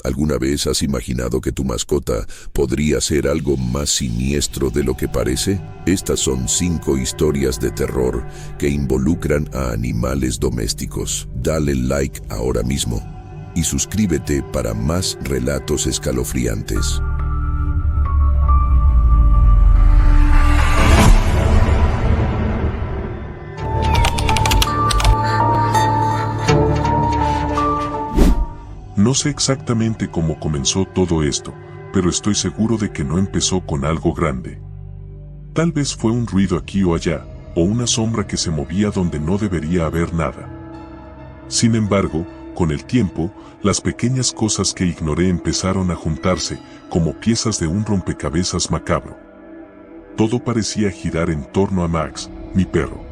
¿Alguna vez has imaginado que tu mascota podría ser algo más siniestro de lo que parece? Estas son 5 historias de terror que involucran a animales domésticos. Dale like ahora mismo y suscríbete para más relatos escalofriantes. No sé exactamente cómo comenzó todo esto, pero estoy seguro de que no empezó con algo grande. Tal vez fue un ruido aquí o allá, o una sombra que se movía donde no debería haber nada. Sin embargo, con el tiempo, las pequeñas cosas que ignoré empezaron a juntarse, como piezas de un rompecabezas macabro. Todo parecía girar en torno a Max, mi perro.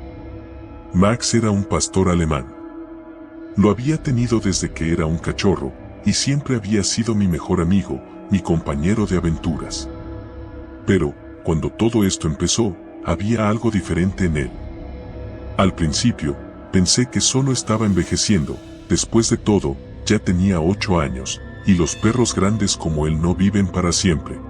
Max era un pastor alemán. Lo había tenido desde que era un cachorro, y siempre había sido mi mejor amigo, mi compañero de aventuras. Pero, cuando todo esto empezó, había algo diferente en él. Al principio, pensé que solo estaba envejeciendo. Después de todo, ya tenía 8 años, y los perros grandes como él no viven para siempre.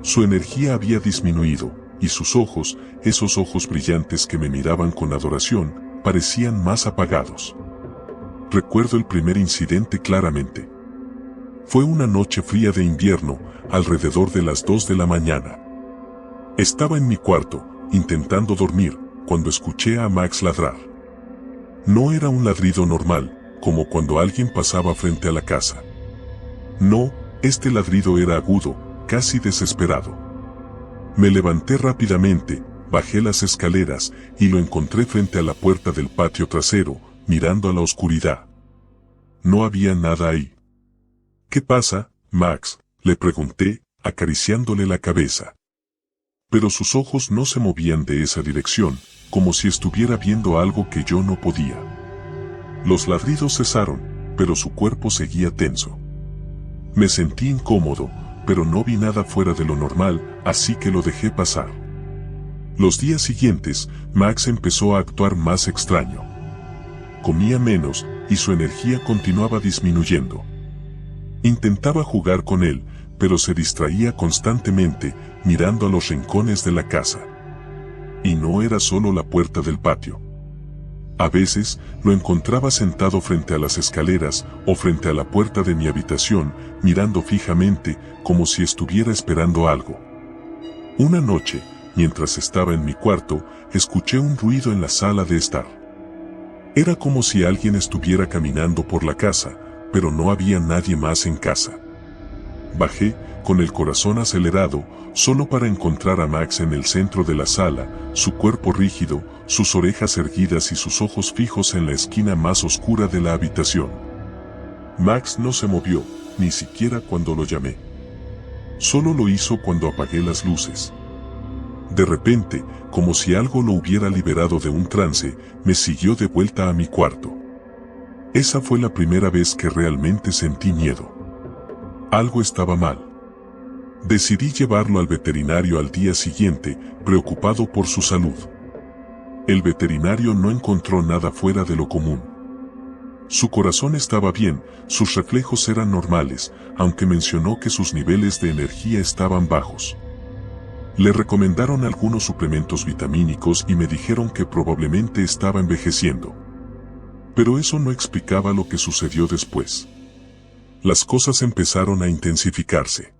Su energía había disminuido, y sus ojos, esos ojos brillantes que me miraban con adoración, parecían más apagados. Recuerdo el primer incidente claramente. Fue una noche fría de invierno, alrededor de las 2 de la mañana. Estaba en mi cuarto, intentando dormir, cuando escuché a Max ladrar. No era un ladrido normal, como cuando alguien pasaba frente a la casa. No, este ladrido era agudo, casi desesperado. Me levanté rápidamente, bajé las escaleras, y lo encontré frente a la puerta del patio trasero, mirando a la oscuridad. No había nada ahí. ¿Qué pasa, Max?, le pregunté, acariciándole la cabeza. Pero sus ojos no se movían de esa dirección, como si estuviera viendo algo que yo no podía. Los ladridos cesaron, pero su cuerpo seguía tenso. Me sentí incómodo, pero no vi nada fuera de lo normal, así que lo dejé pasar. Los días siguientes, Max empezó a actuar más extraño. Comía menos, y su energía continuaba disminuyendo. Intentaba jugar con él, pero se distraía constantemente, mirando a los rincones de la casa. Y no era solo la puerta del patio. A veces, lo encontraba sentado frente a las escaleras, o frente a la puerta de mi habitación, mirando fijamente, como si estuviera esperando algo. Una noche, mientras estaba en mi cuarto, escuché un ruido en la sala de estar. Era como si alguien estuviera caminando por la casa, pero no había nadie más en casa. Bajé, con el corazón acelerado, solo para encontrar a Max en el centro de la sala, su cuerpo rígido, sus orejas erguidas y sus ojos fijos en la esquina más oscura de la habitación. Max no se movió, ni siquiera cuando lo llamé. Solo lo hizo cuando apagué las luces. De repente, como si algo lo hubiera liberado de un trance, me siguió de vuelta a mi cuarto. Esa fue la primera vez que realmente sentí miedo. Algo estaba mal. Decidí llevarlo al veterinario al día siguiente, preocupado por su salud. El veterinario no encontró nada fuera de lo común. Su corazón estaba bien, sus reflejos eran normales, aunque mencionó que sus niveles de energía estaban bajos. Le recomendaron algunos suplementos vitamínicos y me dijeron que probablemente estaba envejeciendo. Pero eso no explicaba lo que sucedió después. Las cosas empezaron a intensificarse.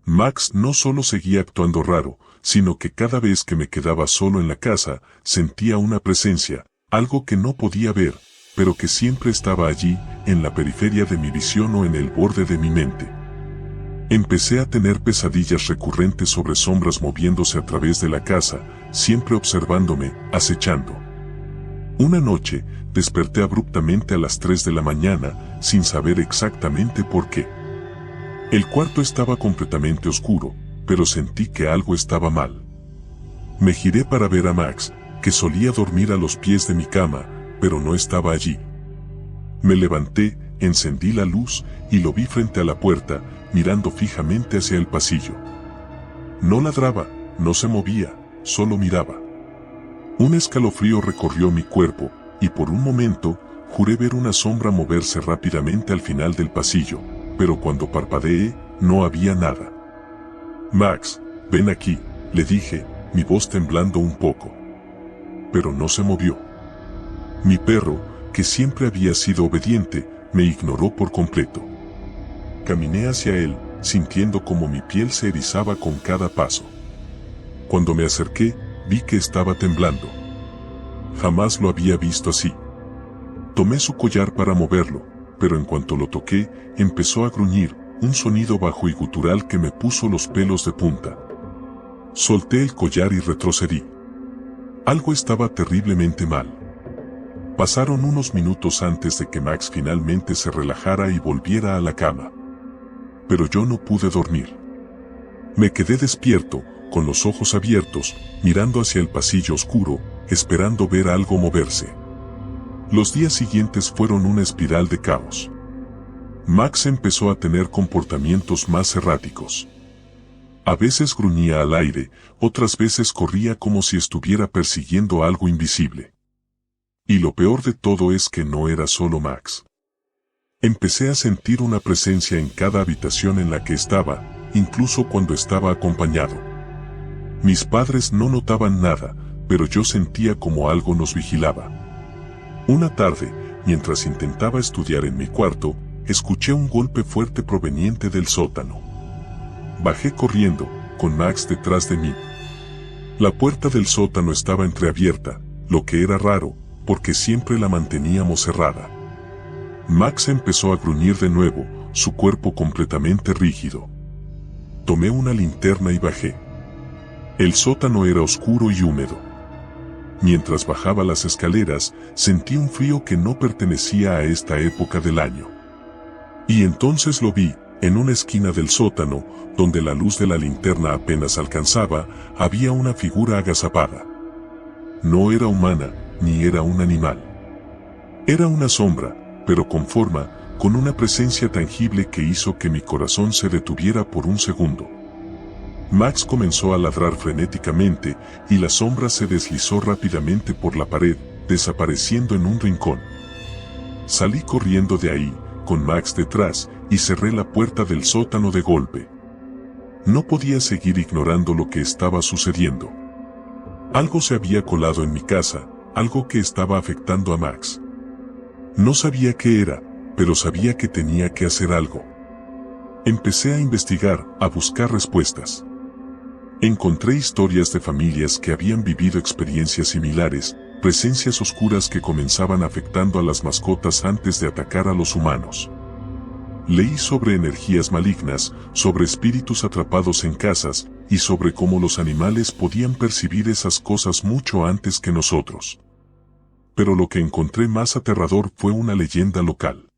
Max no solo seguía actuando raro, sino que cada vez que me quedaba solo en la casa, sentía una presencia, algo que no podía ver, pero que siempre estaba allí, en la periferia de mi visión o en el borde de mi mente. Empecé a tener pesadillas recurrentes sobre sombras moviéndose a través de la casa, siempre observándome, acechando. Una noche, desperté abruptamente a las 3 de la mañana, sin saber exactamente por qué. El cuarto estaba completamente oscuro, pero sentí que algo estaba mal. Me giré para ver a Max, que solía dormir a los pies de mi cama, pero no estaba allí. Me levanté, encendí la luz, y lo vi frente a la puerta, mirando fijamente hacia el pasillo. No ladraba, no se movía, solo miraba. Un escalofrío recorrió mi cuerpo, y por un momento, juré ver una sombra moverse rápidamente al final del pasillo, pero cuando parpadeé, no había nada. Max, ven aquí, le dije, mi voz temblando un poco. Pero no se movió. Mi perro, que siempre había sido obediente, me ignoró por completo. Caminé hacia él, sintiendo como mi piel se erizaba con cada paso. Cuando me acerqué, vi que estaba temblando. Jamás lo había visto así. Tomé su collar para moverlo, pero en cuanto lo toqué, empezó a gruñir, un sonido bajo y gutural que me puso los pelos de punta. Solté el collar y retrocedí. Algo estaba terriblemente mal. Pasaron unos minutos antes de que Max finalmente se relajara y volviera a la cama. Pero yo no pude dormir. Me quedé despierto, con los ojos abiertos, mirando hacia el pasillo oscuro, esperando ver algo moverse. Los días siguientes fueron una espiral de caos. Max empezó a tener comportamientos más erráticos. A veces gruñía al aire, otras veces corría como si estuviera persiguiendo algo invisible. Y lo peor de todo es que no era solo Max. Empecé a sentir una presencia en cada habitación en la que estaba, incluso cuando estaba acompañado. Mis padres no notaban nada, pero yo sentía como algo nos vigilaba. Una tarde, mientras intentaba estudiar en mi cuarto, escuché un golpe fuerte proveniente del sótano. Bajé corriendo, con Max detrás de mí. La puerta del sótano estaba entreabierta, lo que era raro, porque siempre la manteníamos cerrada. Max empezó a gruñir de nuevo, su cuerpo completamente rígido. Tomé una linterna y bajé. El sótano era oscuro y húmedo. Mientras bajaba las escaleras, sentí un frío que no pertenecía a esta época del año. Y entonces lo vi, en una esquina del sótano, donde la luz de la linterna apenas alcanzaba, había una figura agazapada. No era humana, ni era un animal. Era una sombra, pero con forma, con una presencia tangible que hizo que mi corazón se detuviera por un segundo. Max comenzó a ladrar frenéticamente, y la sombra se deslizó rápidamente por la pared, desapareciendo en un rincón. Salí corriendo de ahí, con Max detrás, y cerré la puerta del sótano de golpe. No podía seguir ignorando lo que estaba sucediendo. Algo se había colado en mi casa, algo que estaba afectando a Max. No sabía qué era, pero sabía que tenía que hacer algo. Empecé a investigar, a buscar respuestas. Encontré historias de familias que habían vivido experiencias similares, presencias oscuras que comenzaban afectando a las mascotas antes de atacar a los humanos. Leí sobre energías malignas, sobre espíritus atrapados en casas, y sobre cómo los animales podían percibir esas cosas mucho antes que nosotros. Pero lo que encontré más aterrador fue una leyenda local.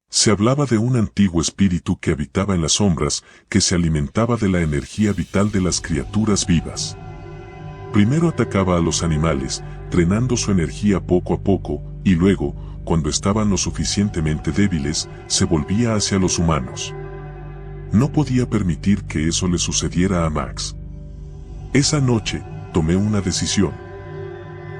Se hablaba de un antiguo espíritu que habitaba en las sombras, que se alimentaba de la energía vital de las criaturas vivas. Primero atacaba a los animales, drenando su energía poco a poco, y luego, cuando estaban lo suficientemente débiles, se volvía hacia los humanos. No podía permitir que eso le sucediera a Max. Esa noche, tomé una decisión.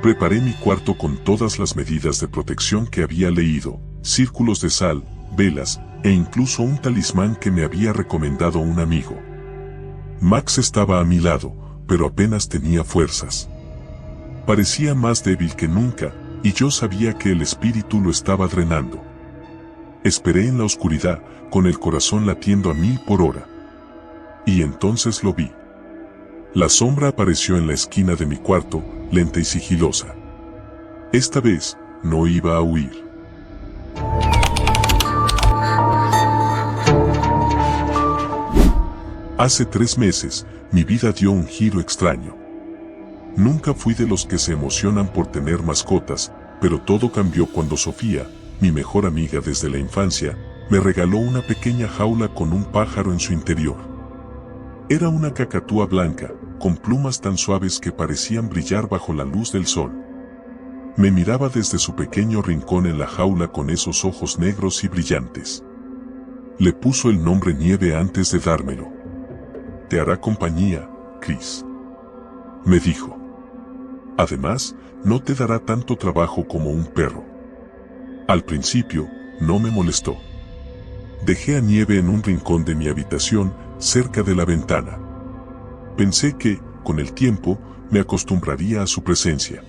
Preparé mi cuarto con todas las medidas de protección que había leído, círculos de sal, velas, e incluso un talismán que me había recomendado un amigo. Max estaba a mi lado, pero apenas tenía fuerzas. Parecía más débil que nunca, y yo sabía que el espíritu lo estaba drenando. Esperé en la oscuridad, con el corazón latiendo a 1000 por hora. Y entonces lo vi. La sombra apareció en la esquina de mi cuarto, lenta y sigilosa. Esta vez, no iba a huir. Hace 3 meses, mi vida dio un giro extraño. Nunca fui de los que se emocionan por tener mascotas, pero todo cambió cuando Sofía, mi mejor amiga desde la infancia, me regaló una pequeña jaula con un pájaro en su interior. Era una cacatúa blanca, con plumas tan suaves que parecían brillar bajo la luz del sol. Me miraba desde su pequeño rincón en la jaula con esos ojos negros y brillantes. Le puso el nombre Nieve antes de dármelo. Te hará compañía, Chris, me dijo. Además, no te dará tanto trabajo como un perro. Al principio, no me molestó. dejé a Nieve en un rincón de mi habitación, cerca de la ventana. Pensé que, con el tiempo, me acostumbraría a su presencia.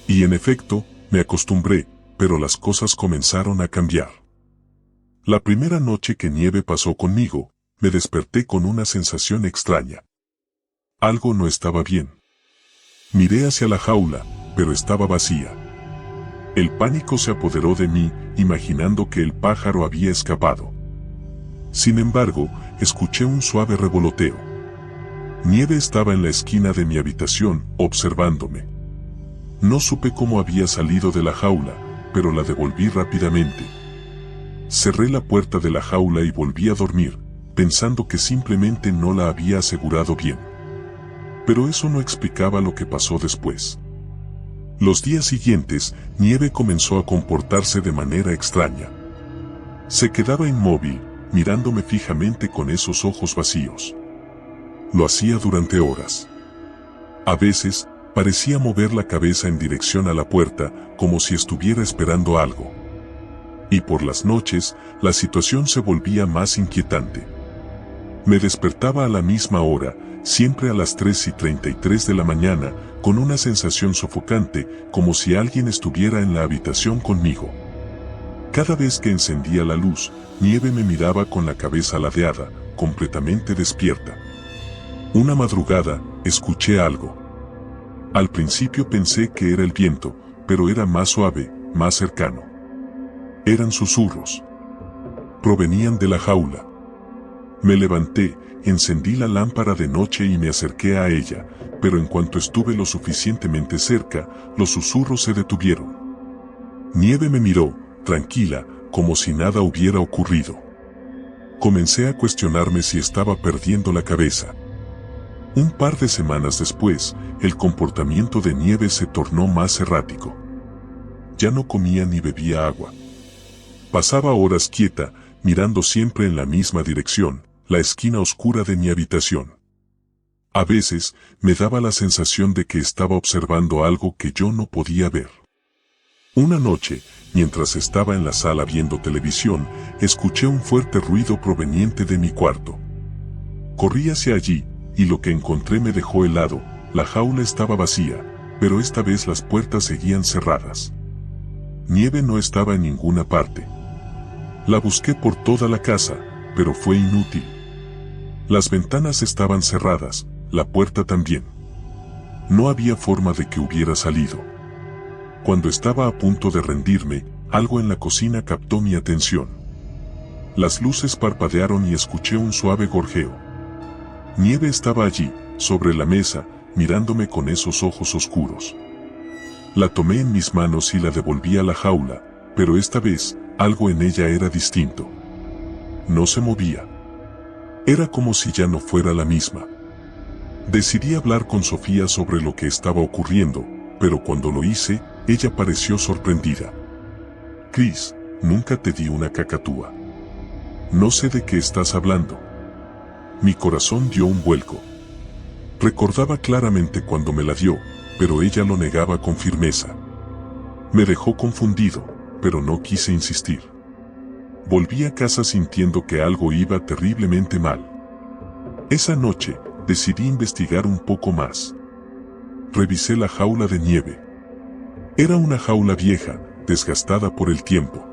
Y en efecto, me acostumbré, pero las cosas comenzaron a cambiar. La primera noche que Nieve pasó conmigo, me desperté con una sensación extraña. Algo no estaba bien. Miré hacia la jaula, pero estaba vacía. El pánico se apoderó de mí, imaginando que el pájaro había escapado. Sin embargo, escuché un suave revoloteo. Nieve estaba en la esquina de mi habitación, observándome. No supe cómo había salido de la jaula, pero la devolví rápidamente. Cerré la puerta de la jaula y volví a dormir, pensando que simplemente no la había asegurado bien. Pero eso no explicaba lo que pasó después. Los días siguientes, Nieve comenzó a comportarse de manera extraña. Se quedaba inmóvil, mirándome fijamente con esos ojos vacíos. Lo hacía durante horas. A veces, parecía mover la cabeza en dirección a la puerta, como si estuviera esperando algo. Y por las noches, la situación se volvía más inquietante. Me despertaba a la misma hora, siempre a las 3:33 de la mañana, con una sensación sofocante, como si alguien estuviera en la habitación conmigo. Cada vez que encendía la luz, Nieve me miraba con la cabeza ladeada, completamente despierta. Una madrugada, escuché algo. Al principio pensé que era el viento, pero era más suave, más cercano. Eran susurros. Provenían de la jaula. Me levanté, encendí la lámpara de noche y me acerqué a ella, pero en cuanto estuve lo suficientemente cerca, los susurros se detuvieron. Nieve me miró, tranquila, como si nada hubiera ocurrido. Comencé a cuestionarme si estaba perdiendo la cabeza. Un par de semanas después, el comportamiento de Nieve se tornó más errático. Ya no comía ni bebía agua. Pasaba horas quieta, mirando siempre en la misma dirección, la esquina oscura de mi habitación. A veces, me daba la sensación de que estaba observando algo que yo no podía ver. Una noche, mientras estaba en la sala viendo televisión, escuché un fuerte ruido proveniente de mi cuarto. Corrí hacia allí, y lo que encontré me dejó helado. La jaula estaba vacía, pero esta vez las puertas seguían cerradas. Nieve no estaba en ninguna parte. La busqué por toda la casa, pero fue inútil. Las ventanas estaban cerradas, la puerta también. No había forma de que hubiera salido. Cuando estaba a punto de rendirme, algo en la cocina captó mi atención. Las luces parpadearon y escuché un suave gorjeo. Nieve estaba allí, sobre la mesa, mirándome con esos ojos oscuros. La tomé en mis manos y la devolví a la jaula, pero esta vez, algo en ella era distinto. No se movía. Era como si ya no fuera la misma. Decidí hablar con Sofía sobre lo que estaba ocurriendo, pero cuando lo hice, ella pareció sorprendida. Chris, nunca te di una cacatúa. No sé de qué estás hablando. Mi corazón dio un vuelco. Recordaba claramente cuando me la dio, pero ella lo negaba con firmeza. Me dejó confundido, pero no quise insistir. Volví a casa sintiendo que algo iba terriblemente mal. Esa noche, decidí investigar un poco más. Revisé la jaula de Nieve. Era una jaula vieja, desgastada por el tiempo.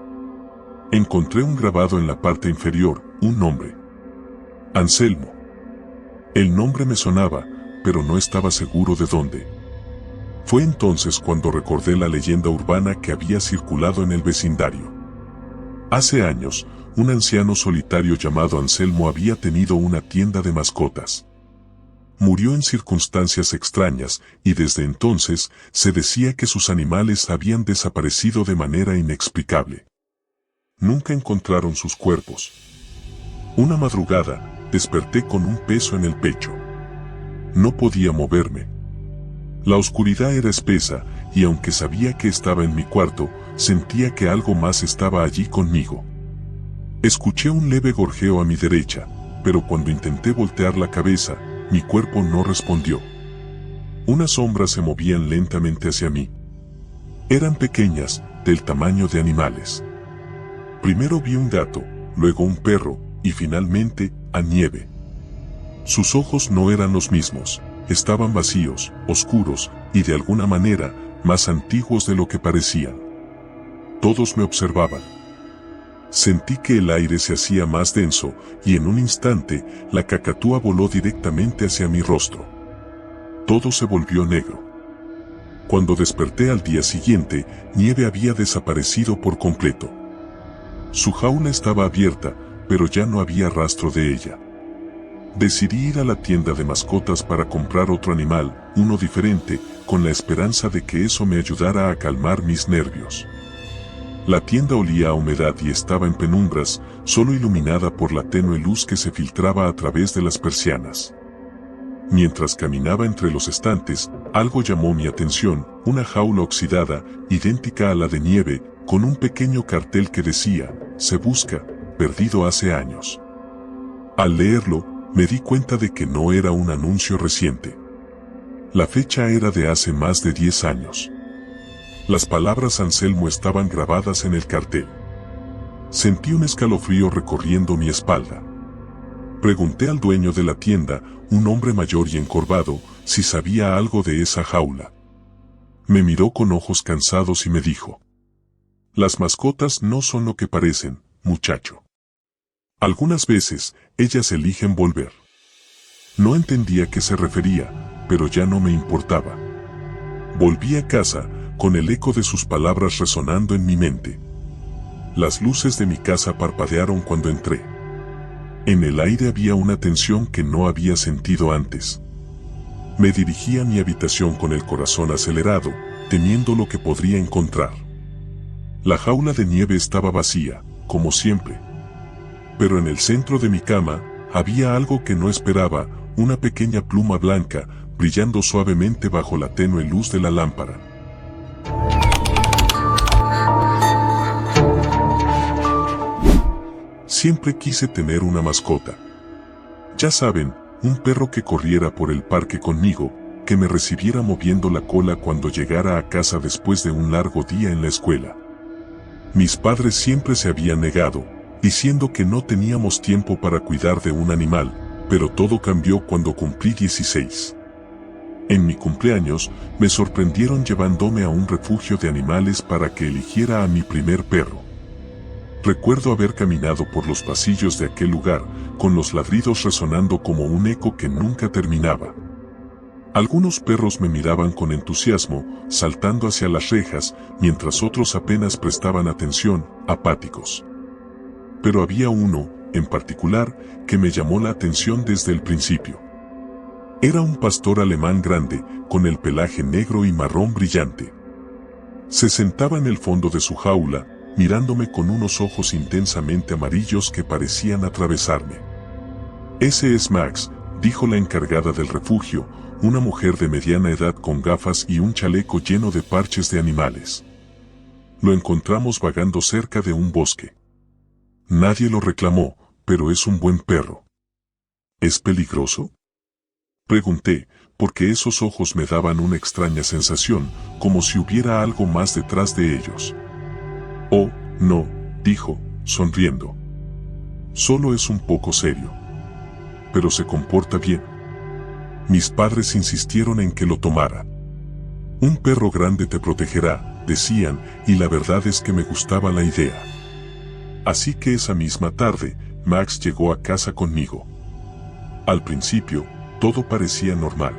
Encontré un grabado en la parte inferior, un nombre. Anselmo. El nombre me sonaba, pero no estaba seguro de dónde. Fue entonces cuando recordé la leyenda urbana que había circulado en el vecindario. Hace años, un anciano solitario llamado Anselmo había tenido una tienda de mascotas. Murió en circunstancias extrañas y desde entonces se decía que sus animales habían desaparecido de manera inexplicable. Nunca encontraron sus cuerpos. Una madrugada, desperté con un peso en el pecho. No podía moverme. La oscuridad era espesa, y aunque sabía que estaba en mi cuarto, sentía que algo más estaba allí conmigo. Escuché un leve gorjeo a mi derecha, pero cuando intenté voltear la cabeza, mi cuerpo no respondió. Unas sombras se movían lentamente hacia mí. Eran pequeñas, del tamaño de animales. Primero vi un gato, luego un perro, y finalmente, a Nieve. Sus ojos no eran los mismos, estaban vacíos, oscuros, y de alguna manera, más antiguos de lo que parecían. Todos me observaban. Sentí que el aire se hacía más denso, y en un instante, la cacatúa voló directamente hacia mi rostro. Todo se volvió negro. Cuando desperté al día siguiente, Nieve había desaparecido por completo. Su jaula estaba abierta, pero ya no había rastro de ella. Decidí ir a la tienda de mascotas para comprar otro animal, uno diferente, con la esperanza de que eso me ayudara a calmar mis nervios. La tienda olía a humedad y estaba en penumbras, solo iluminada por la tenue luz que se filtraba a través de las persianas. Mientras caminaba entre los estantes, algo llamó mi atención, una jaula oxidada, idéntica a la de Nieve, con un pequeño cartel que decía, "Se busca, perdido hace años". Al leerlo, me di cuenta de que no era un anuncio reciente. La fecha era de hace más de 10 años. Las palabras Anselmo estaban grabadas en el cartel. Sentí un escalofrío recorriendo mi espalda. Pregunté al dueño de la tienda, un hombre mayor y encorvado, si sabía algo de esa jaula. Me miró con ojos cansados y me dijo: "Las mascotas no son lo que parecen, muchacho. Algunas veces, ellas eligen volver". No entendía a qué se refería, pero ya no me importaba. Volví a casa, con el eco de sus palabras resonando en mi mente. Las luces de mi casa parpadearon cuando entré. En el aire había una tensión que no había sentido antes. Me dirigí a mi habitación con el corazón acelerado, temiendo lo que podría encontrar. La jaula de Nieve estaba vacía, como siempre. Pero en el centro de mi cama, había algo que no esperaba, una pequeña pluma blanca, brillando suavemente bajo la tenue luz de la lámpara. Siempre quise tener una mascota. Ya saben, un perro que corriera por el parque conmigo, que me recibiera moviendo la cola cuando llegara a casa después de un largo día en la escuela. Mis padres siempre se habían negado, diciendo que no teníamos tiempo para cuidar de un animal, pero todo cambió cuando cumplí 16. En mi cumpleaños, me sorprendieron llevándome a un refugio de animales para que eligiera a mi primer perro. Recuerdo haber caminado por los pasillos de aquel lugar, con los ladridos resonando como un eco que nunca terminaba. Algunos perros me miraban con entusiasmo, saltando hacia las rejas, mientras otros apenas prestaban atención, apáticos. Pero había uno, en particular, que me llamó la atención desde el principio. Era un pastor alemán grande, con el pelaje negro y marrón brillante. Se sentaba en el fondo de su jaula, mirándome con unos ojos intensamente amarillos que parecían atravesarme. «Ese es Max», dijo la encargada del refugio, una mujer de mediana edad con gafas y un chaleco lleno de parches de animales. Lo encontramos vagando cerca de un bosque. Nadie lo reclamó, pero es un buen perro. ¿Es peligroso?, pregunté, porque esos ojos me daban una extraña sensación, como si hubiera algo más detrás de ellos. «Oh, no», dijo, sonriendo. «Solo es un poco serio. Pero se comporta bien». Mis padres insistieron en que lo tomara. «Un perro grande te protegerá», decían, y la verdad es que me gustaba la idea. Así que esa misma tarde, Max llegó a casa conmigo. Al principio, todo parecía normal.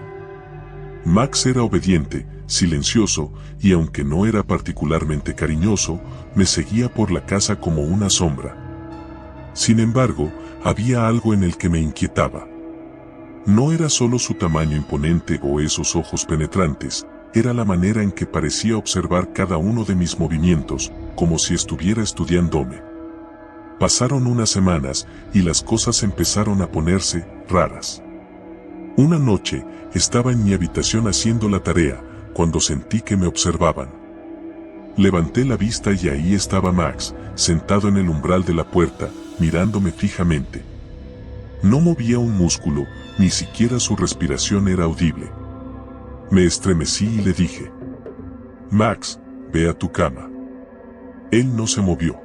Max era obediente, silencioso, y aunque no era particularmente cariñoso, me seguía por la casa como una sombra. Sin embargo, había algo en el que me inquietaba. No era solo su tamaño imponente o esos ojos penetrantes, era la manera en que parecía observar cada uno de mis movimientos, como si estuviera estudiándome. Pasaron unas semanas, y las cosas empezaron a ponerse raras. Una noche, estaba en mi habitación haciendo la tarea, cuando sentí que me observaban. Levanté la vista y ahí estaba Max, sentado en el umbral de la puerta, mirándome fijamente. No movía un músculo, ni siquiera su respiración era audible. Me estremecí y le dije: «Max, ve a tu cama». Él no se movió.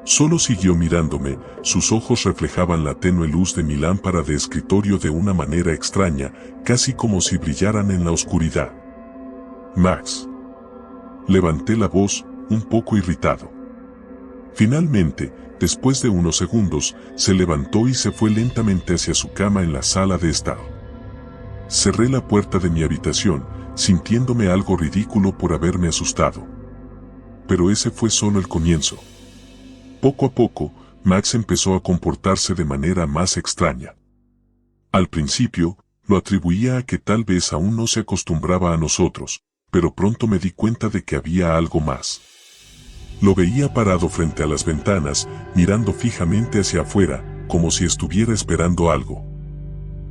Solo siguió mirándome, sus ojos reflejaban la tenue luz de mi lámpara de escritorio de una manera extraña, casi como si brillaran en la oscuridad. Max. Levanté la voz, un poco irritado. Finalmente, después de unos segundos, se levantó y se fue lentamente hacia su cama en la sala de estar. Cerré la puerta de mi habitación, sintiéndome algo ridículo por haberme asustado. Pero ese fue solo el comienzo. Poco a poco, Max empezó a comportarse de manera más extraña. Al principio, lo atribuía a que tal vez aún no se acostumbraba a nosotros, pero pronto me di cuenta de que había algo más. Lo veía parado frente a las ventanas, mirando fijamente hacia afuera, como si estuviera esperando algo.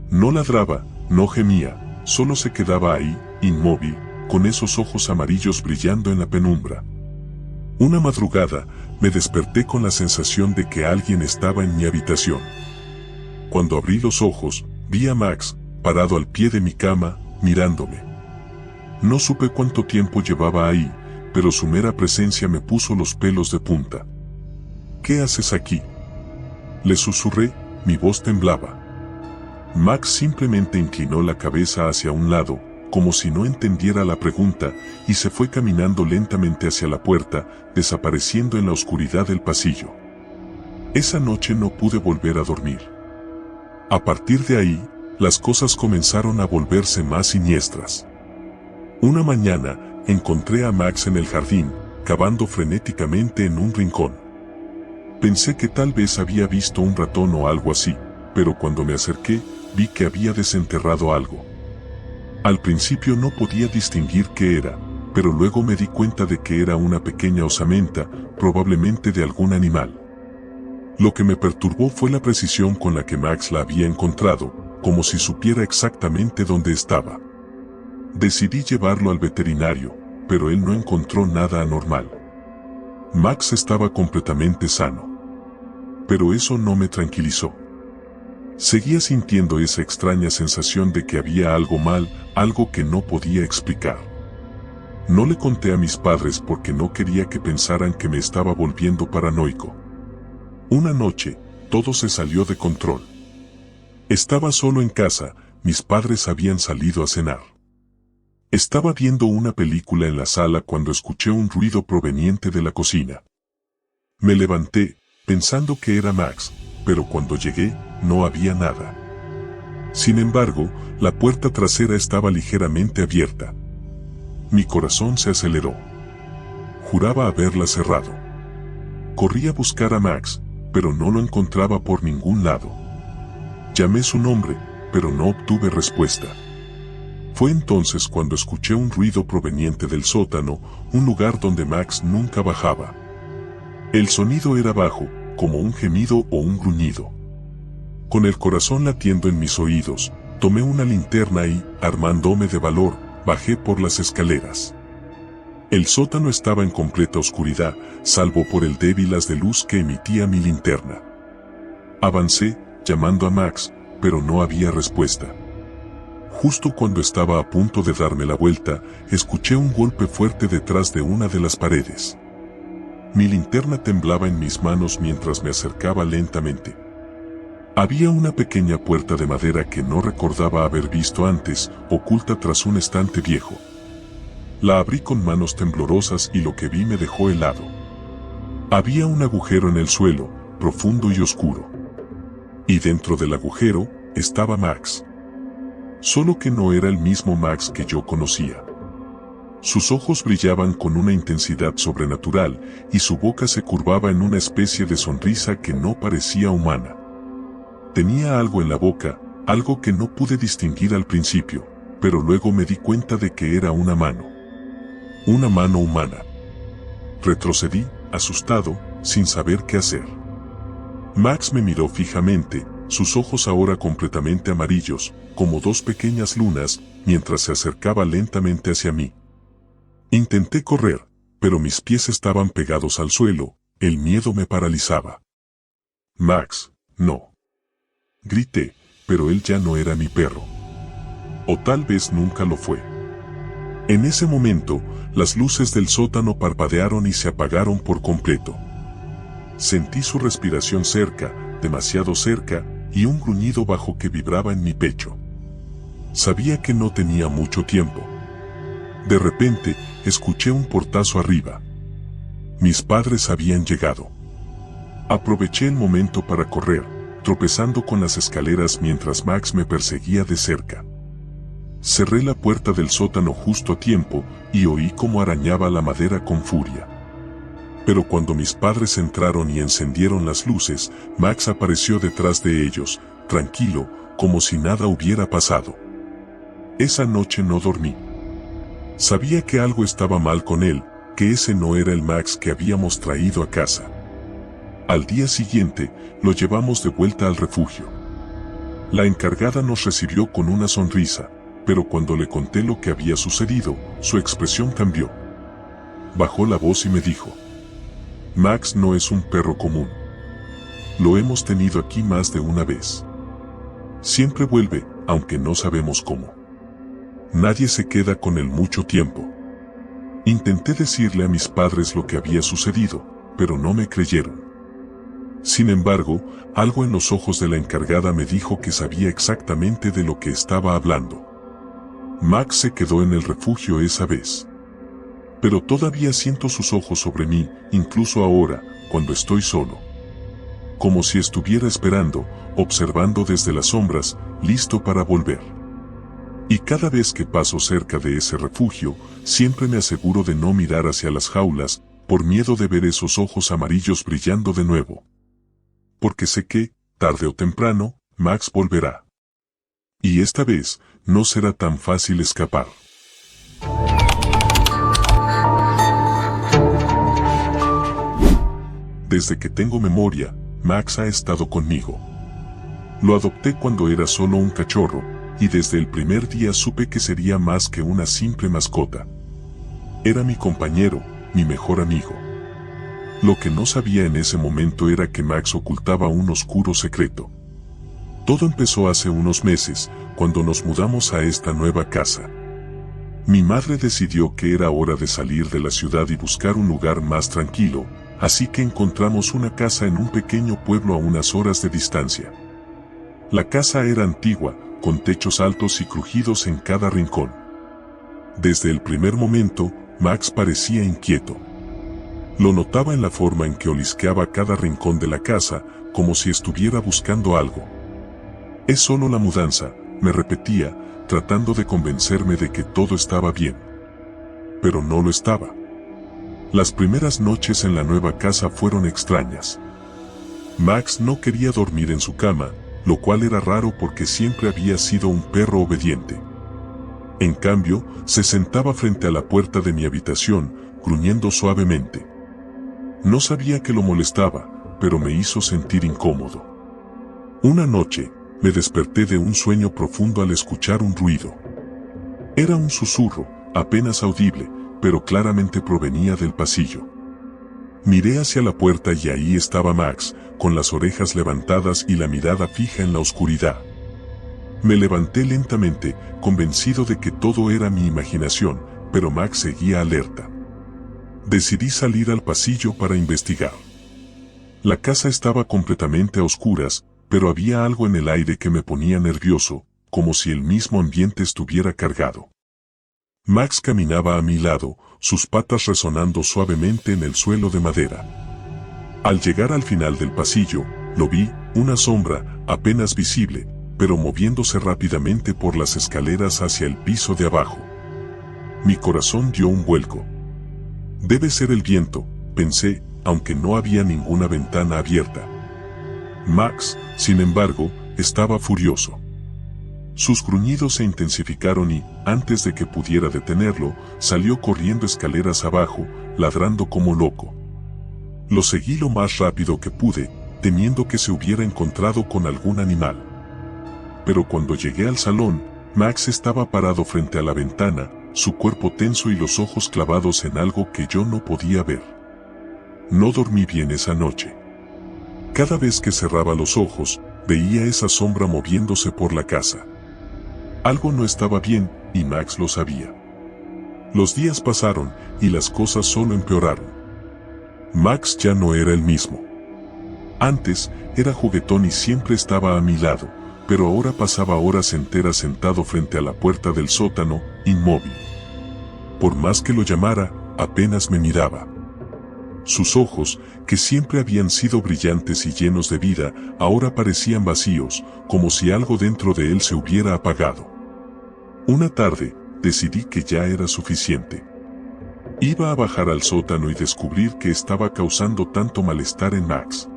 No ladraba, no gemía, solo se quedaba ahí, inmóvil, con esos ojos amarillos brillando en la penumbra. Una madrugada, me desperté con la sensación de que alguien estaba en mi habitación. Cuando abrí los ojos, vi a Max, parado al pie de mi cama, mirándome. No supe cuánto tiempo llevaba ahí, pero su mera presencia me puso los pelos de punta. ¿Qué haces aquí?, le susurré, mi voz temblaba. Max simplemente inclinó la cabeza hacia un lado, como si no entendiera la pregunta, y se fue caminando lentamente hacia la puerta, desapareciendo en la oscuridad del pasillo. Esa noche no pude volver a dormir. A partir de ahí, las cosas comenzaron a volverse más siniestras. Una mañana, encontré a Max en el jardín, cavando frenéticamente en un rincón. Pensé que tal vez había visto un ratón o algo así, pero cuando me acerqué, vi que había desenterrado algo. Al principio no podía distinguir qué era, pero luego me di cuenta de que era una pequeña osamenta, probablemente de algún animal. Lo que me perturbó fue la precisión con la que Max la había encontrado, como si supiera exactamente dónde estaba. Decidí llevarlo al veterinario, pero él no encontró nada anormal. Max estaba completamente sano. Pero eso no me tranquilizó. Seguía sintiendo esa extraña sensación de que había algo mal, algo que no podía explicar. No le conté a mis padres porque no quería que pensaran que me estaba volviendo paranoico. Una noche, todo se salió de control. Estaba solo en casa, mis padres habían salido a cenar. Estaba viendo una película en la sala cuando escuché un ruido proveniente de la cocina. Me levanté, pensando que era Max, pero cuando llegué, no había nada. Sin embargo, la puerta trasera estaba ligeramente abierta. Mi corazón se aceleró. Juraba haberla cerrado. Corrí a buscar a Max, pero no lo encontraba por ningún lado. Llamé su nombre, pero no obtuve respuesta. Fue entonces cuando escuché un ruido proveniente del sótano, un lugar donde Max nunca bajaba. El sonido era bajo, como un gemido o un gruñido. Con el corazón latiendo en mis oídos, tomé una linterna y, armándome de valor, bajé por las escaleras. El sótano estaba en completa oscuridad, salvo por el débil haz de luz que emitía mi linterna. Avancé, llamando a Max, pero no había respuesta. Justo cuando estaba a punto de darme la vuelta, escuché un golpe fuerte detrás de una de las paredes. Mi linterna temblaba en mis manos mientras me acercaba lentamente. Había una pequeña puerta de madera que no recordaba haber visto antes, oculta tras un estante viejo. La abrí con manos temblorosas y lo que vi me dejó helado. Había un agujero en el suelo, profundo y oscuro. Y dentro del agujero, estaba Max. Solo que no era el mismo Max que yo conocía. Sus ojos brillaban con una intensidad sobrenatural, y su boca se curvaba en una especie de sonrisa que no parecía humana. Tenía algo en la boca, algo que no pude distinguir al principio, pero luego me di cuenta de que era una mano. Una mano humana. Retrocedí, asustado, sin saber qué hacer. Max me miró fijamente, sus ojos ahora completamente amarillos, como dos pequeñas lunas, mientras se acercaba lentamente hacia mí. Intenté correr, pero mis pies estaban pegados al suelo, el miedo me paralizaba. Max, no. Grité, pero él ya no era mi perro. O tal vez nunca lo fue. En ese momento, las luces del sótano parpadearon y se apagaron por completo. Sentí su respiración cerca, demasiado cerca, y un gruñido bajo que vibraba en mi pecho. Sabía que no tenía mucho tiempo. De repente, escuché un portazo arriba. Mis padres habían llegado. Aproveché el momento para correr, tropezando con las escaleras mientras Max me perseguía de cerca. Cerré la puerta del sótano justo a tiempo y oí cómo arañaba la madera con furia. Pero cuando mis padres entraron y encendieron las luces, Max apareció detrás de ellos, tranquilo, como si nada hubiera pasado. Esa noche no dormí. Sabía que algo estaba mal con él, que ese no era el Max que habíamos traído a casa. Al día siguiente, lo llevamos de vuelta al refugio. La encargada nos recibió con una sonrisa, pero cuando le conté lo que había sucedido, su expresión cambió. Bajó la voz y me dijo: Max no es un perro común. Lo hemos tenido aquí más de una vez. Siempre vuelve, aunque no sabemos cómo. Nadie se queda con él mucho tiempo. Intenté decirle a mis padres lo que había sucedido, pero no me creyeron. Sin embargo, algo en los ojos de la encargada me dijo que sabía exactamente de lo que estaba hablando. Max se quedó en el refugio esa vez. Pero todavía siento sus ojos sobre mí, incluso ahora, cuando estoy solo. Como si estuviera esperando, observando desde las sombras, listo para volver. Y cada vez que paso cerca de ese refugio, siempre me aseguro de no mirar hacia las jaulas, por miedo de ver esos ojos amarillos brillando de nuevo. Porque sé que, tarde o temprano, Max volverá. Y esta vez, no será tan fácil escapar. Desde que tengo memoria, Max ha estado conmigo. Lo adopté cuando era solo un cachorro, y desde el primer día supe que sería más que una simple mascota. Era mi compañero, mi mejor amigo. Lo que no sabía en ese momento era que Max ocultaba un oscuro secreto. Todo empezó hace unos meses, cuando nos mudamos a esta nueva casa. Mi madre decidió que era hora de salir de la ciudad y buscar un lugar más tranquilo, así que encontramos una casa en un pequeño pueblo a unas horas de distancia. La casa era antigua, con techos altos y crujidos en cada rincón. Desde el primer momento, Max parecía inquieto. Lo notaba en la forma en que olisqueaba cada rincón de la casa, como si estuviera buscando algo. Es solo la mudanza, me repetía, tratando de convencerme de que todo estaba bien. Pero no lo estaba. Las primeras noches en la nueva casa fueron extrañas. Max no quería dormir en su cama, lo cual era raro porque siempre había sido un perro obediente. En cambio, se sentaba frente a la puerta de mi habitación, gruñendo suavemente. No sabía que lo molestaba, pero me hizo sentir incómodo. Una noche, me desperté de un sueño profundo al escuchar un ruido. Era un susurro, apenas audible, pero claramente provenía del pasillo. Miré hacia la puerta y ahí estaba Max, con las orejas levantadas y la mirada fija en la oscuridad. Me levanté lentamente, convencido de que todo era mi imaginación, pero Max seguía alerta. Decidí salir al pasillo para investigar. La casa estaba completamente a oscuras, pero había algo en el aire que me ponía nervioso, como si el mismo ambiente estuviera cargado. Max caminaba a mi lado, sus patas resonando suavemente en el suelo de madera. Al llegar al final del pasillo, lo vi, una sombra, apenas visible, pero moviéndose rápidamente por las escaleras hacia el piso de abajo. Mi corazón dio un vuelco. Debe ser el viento, pensé, aunque no había ninguna ventana abierta. Max, sin embargo, estaba furioso. Sus gruñidos se intensificaron y, antes de que pudiera detenerlo, salió corriendo escaleras abajo, ladrando como loco. Lo seguí lo más rápido que pude, temiendo que se hubiera encontrado con algún animal. Pero cuando llegué al salón, Max estaba parado frente a la ventana, su cuerpo tenso y los ojos clavados en algo que yo no podía ver. No dormí bien esa noche. Cada vez que cerraba los ojos, veía esa sombra moviéndose por la casa. Algo no estaba bien, y Max lo sabía. Los días pasaron, y las cosas solo empeoraron. Max ya no era el mismo. Antes, era juguetón y siempre estaba a mi lado, pero ahora pasaba horas enteras sentado frente a la puerta del sótano, inmóvil. Por más que lo llamara, apenas me miraba. Sus ojos, que siempre habían sido brillantes y llenos de vida, ahora parecían vacíos, como si algo dentro de él se hubiera apagado. Una tarde, decidí que ya era suficiente. Iba a bajar al sótano y descubrir qué estaba causando tanto malestar en Max.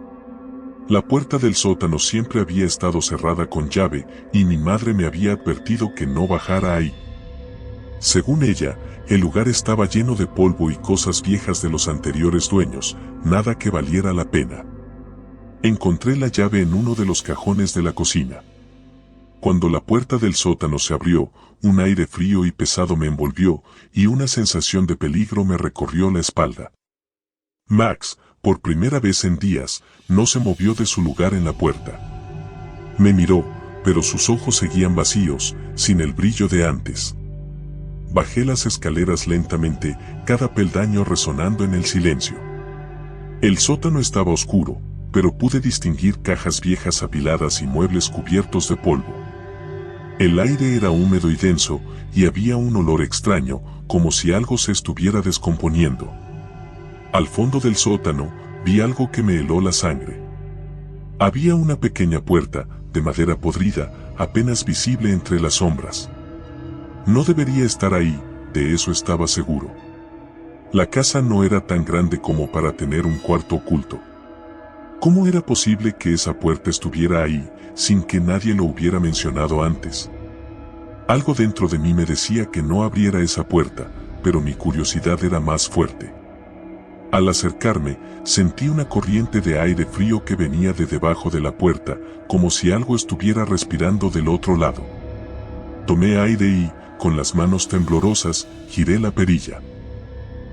La puerta del sótano siempre había estado cerrada con llave y mi madre me había advertido que no bajara ahí. Según ella, el lugar estaba lleno de polvo y cosas viejas de los anteriores dueños, nada que valiera la pena. Encontré la llave en uno de los cajones de la cocina. Cuando la puerta del sótano se abrió, un aire frío y pesado me envolvió y una sensación de peligro me recorrió la espalda. Max, por primera vez en días, no se movió de su lugar en la puerta. Me miró, pero sus ojos seguían vacíos, sin el brillo de antes. Bajé las escaleras lentamente, cada peldaño resonando en el silencio. El sótano estaba oscuro, pero pude distinguir cajas viejas apiladas y muebles cubiertos de polvo. El aire era húmedo y denso, y había un olor extraño, como si algo se estuviera descomponiendo. Al fondo del sótano, vi algo que me heló la sangre. Había una pequeña puerta, de madera podrida, apenas visible entre las sombras. No debería estar ahí, de eso estaba seguro. La casa no era tan grande como para tener un cuarto oculto. ¿Cómo era posible que esa puerta estuviera ahí, sin que nadie lo hubiera mencionado antes? Algo dentro de mí me decía que no abriera esa puerta, pero mi curiosidad era más fuerte. Al acercarme, sentí una corriente de aire frío que venía de debajo de la puerta, como si algo estuviera respirando del otro lado. Tomé aire y, con las manos temblorosas, giré la perilla.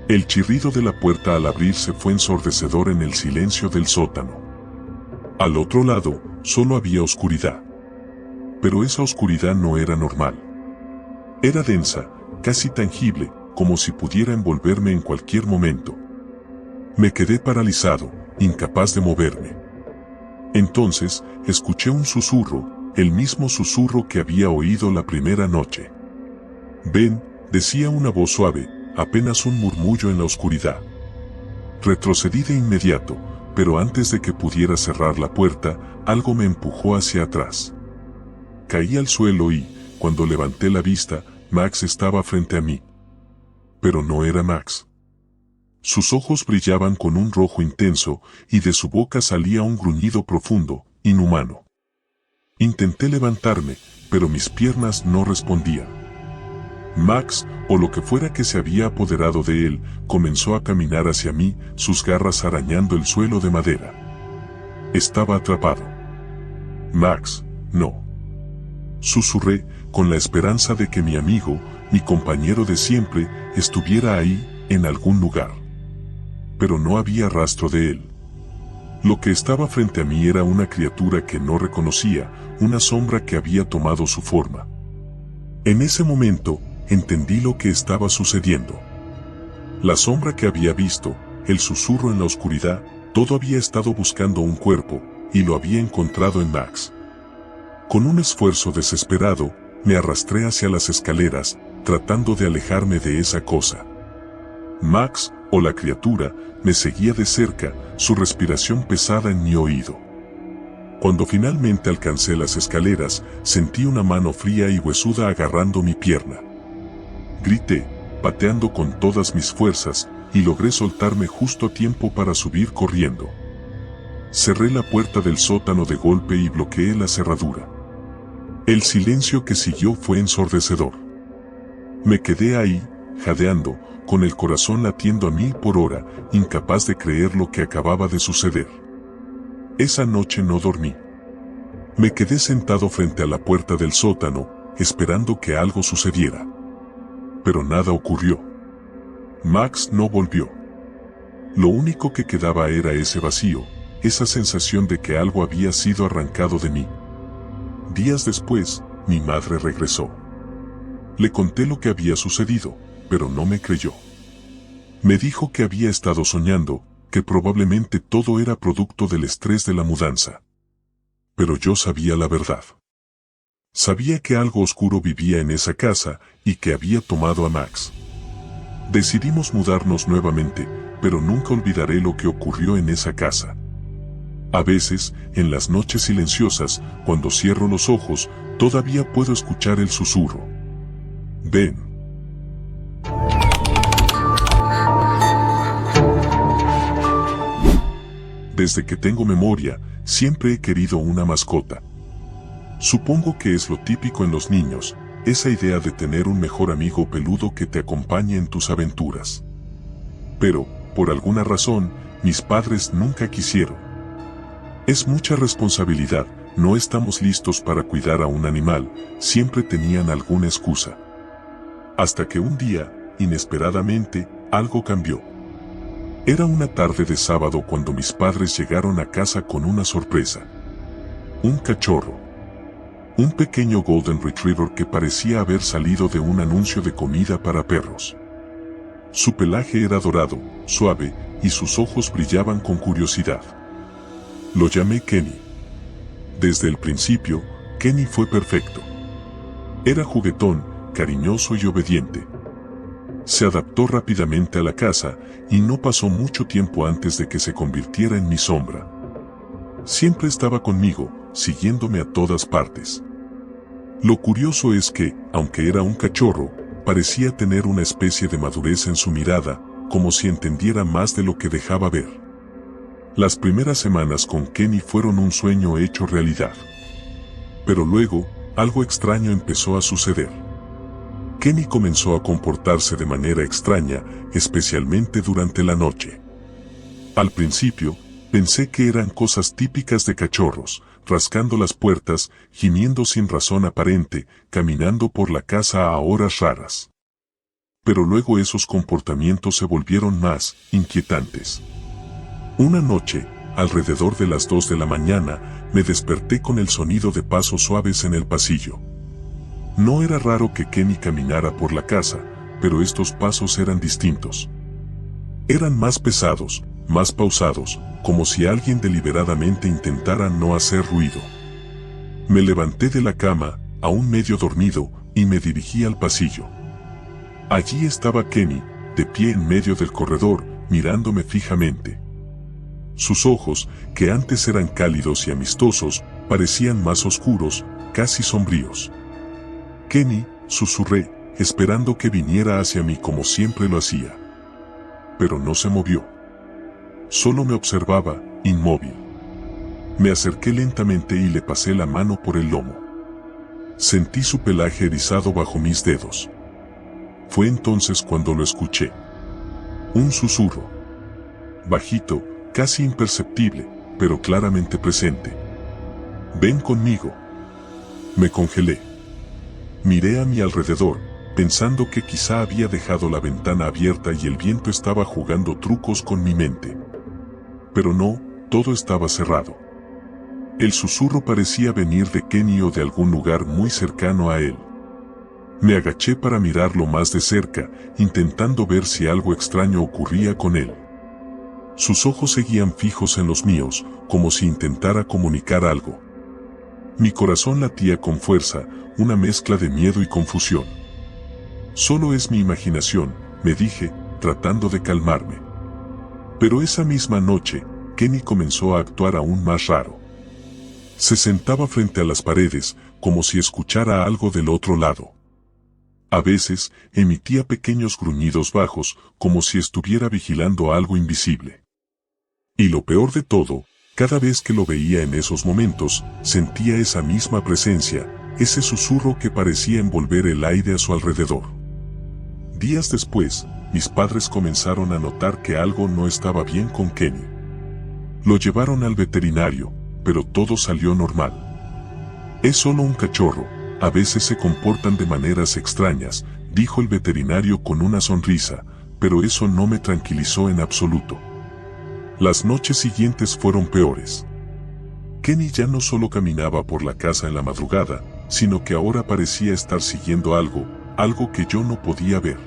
El chirrido de la puerta al abrirse fue ensordecedor en el silencio del sótano. Al otro lado, solo había oscuridad. Pero esa oscuridad no era normal. Era densa, casi tangible, como si pudiera envolverme en cualquier momento. Me quedé paralizado, incapaz de moverme. Entonces, escuché un susurro, el mismo susurro que había oído la primera noche. «Ven», decía una voz suave, apenas un murmullo en la oscuridad. Retrocedí de inmediato, pero antes de que pudiera cerrar la puerta, algo me empujó hacia atrás. Caí al suelo y, cuando levanté la vista, Max estaba frente a mí. Pero no era Max. Sus ojos brillaban con un rojo intenso, y de su boca salía un gruñido profundo, inhumano. Intenté levantarme, pero mis piernas no respondían. Max, o lo que fuera que se había apoderado de él, comenzó a caminar hacia mí, sus garras arañando el suelo de madera. Estaba atrapado. «Max, no», susurré, con la esperanza de que mi amigo, mi compañero de siempre, estuviera ahí, en algún lugar. Pero no había rastro de él. Lo que estaba frente a mí era una criatura que no reconocía, una sombra que había tomado su forma. En ese momento, entendí lo que estaba sucediendo. La sombra que había visto, el susurro en la oscuridad, todo había estado buscando un cuerpo, y lo había encontrado en Max. Con un esfuerzo desesperado, me arrastré hacia las escaleras, tratando de alejarme de esa cosa. Max, o la criatura, me seguía de cerca, su respiración pesada en mi oído. Cuando finalmente alcancé las escaleras, sentí una mano fría y huesuda agarrando mi pierna. Grité, pateando con todas mis fuerzas, y logré soltarme justo a tiempo para subir corriendo. Cerré la puerta del sótano de golpe y bloqueé la cerradura. El silencio que siguió fue ensordecedor. Me quedé ahí, jadeando, con el corazón latiendo a 1000 por hora, incapaz de creer lo que acababa de suceder. Esa noche no dormí. Me quedé sentado frente a la puerta del sótano, esperando que algo sucediera. Pero nada ocurrió. Max no volvió. Lo único que quedaba era ese vacío, esa sensación de que algo había sido arrancado de mí. Días después, mi madre regresó. Le conté lo que había sucedido, pero no me creyó. Me dijo que había estado soñando, que probablemente todo era producto del estrés de la mudanza. Pero yo sabía la verdad. Sabía que algo oscuro vivía en esa casa y que había tomado a Max. Decidimos mudarnos nuevamente, pero nunca olvidaré lo que ocurrió en esa casa. A veces, en las noches silenciosas, cuando cierro los ojos, todavía puedo escuchar el susurro. Ven. Desde que tengo memoria, siempre he querido una mascota. Supongo que es lo típico en los niños, esa idea de tener un mejor amigo peludo que te acompañe en tus aventuras. Pero, por alguna razón, mis padres nunca quisieron. Es mucha responsabilidad, no estamos listos para cuidar a un animal, siempre tenían alguna excusa. Hasta que un día, inesperadamente, algo cambió. Era una tarde de sábado cuando mis padres llegaron a casa con una sorpresa. Un cachorro. Un pequeño Golden Retriever que parecía haber salido de un anuncio de comida para perros. Su pelaje era dorado, suave, y sus ojos brillaban con curiosidad. Lo llamé Kenny. Desde el principio, Kenny fue perfecto. Era juguetón, cariñoso y obediente. Se adaptó rápidamente a la casa y no pasó mucho tiempo antes de que se convirtiera en mi sombra. Siempre estaba conmigo, siguiéndome a todas partes. Lo curioso es que, aunque era un cachorro, parecía tener una especie de madurez en su mirada, como si entendiera más de lo que dejaba ver. Las primeras semanas con Kenny fueron un sueño hecho realidad. Pero luego, algo extraño empezó a suceder. Kenny comenzó a comportarse de manera extraña, especialmente durante la noche. Al principio, pensé que eran cosas típicas de cachorros, rascando las puertas, gimiendo sin razón aparente, caminando por la casa a horas raras. Pero luego esos comportamientos se volvieron más inquietantes. Una noche, alrededor de las 2 de la mañana, me desperté con el sonido de pasos suaves en el pasillo. No era raro que Kenny caminara por la casa, pero estos pasos eran distintos. Eran más pesados, más pausados, como si alguien deliberadamente intentara no hacer ruido. Me levanté de la cama, aún medio dormido, y me dirigí al pasillo. Allí estaba Kenny, de pie en medio del corredor, mirándome fijamente. Sus ojos, que antes eran cálidos y amistosos, parecían más oscuros, casi sombríos. Kenny, susurré, esperando que viniera hacia mí como siempre lo hacía. Pero no se movió. Solo me observaba, inmóvil. Me acerqué lentamente y le pasé la mano por el lomo. Sentí su pelaje erizado bajo mis dedos. Fue entonces cuando lo escuché. Un susurro. Bajito, casi imperceptible, pero claramente presente. Ven conmigo. Me congelé. Miré a mi alrededor, pensando que quizá había dejado la ventana abierta y el viento estaba jugando trucos con mi mente. Pero no, todo estaba cerrado. El susurro parecía venir de Kenny o de algún lugar muy cercano a él. Me agaché para mirarlo más de cerca, intentando ver si algo extraño ocurría con él. Sus ojos seguían fijos en los míos, como si intentara comunicar algo. Mi corazón latía con fuerza, una mezcla de miedo y confusión. Solo es mi imaginación, me dije, tratando de calmarme. Pero esa misma noche, Kenny comenzó a actuar aún más raro. Se sentaba frente a las paredes, como si escuchara algo del otro lado. A veces, emitía pequeños gruñidos bajos, como si estuviera vigilando algo invisible. Y lo peor de todo, cada vez que lo veía en esos momentos, sentía esa misma presencia, ese susurro que parecía envolver el aire a su alrededor. Días después, mis padres comenzaron a notar que algo no estaba bien con Kenny. Lo llevaron al veterinario, pero todo salió normal. Es solo un cachorro, a veces se comportan de maneras extrañas, dijo el veterinario con una sonrisa, pero eso no me tranquilizó en absoluto. Las noches siguientes fueron peores. Kenny ya no solo caminaba por la casa en la madrugada, sino que ahora parecía estar siguiendo algo que yo no podía ver.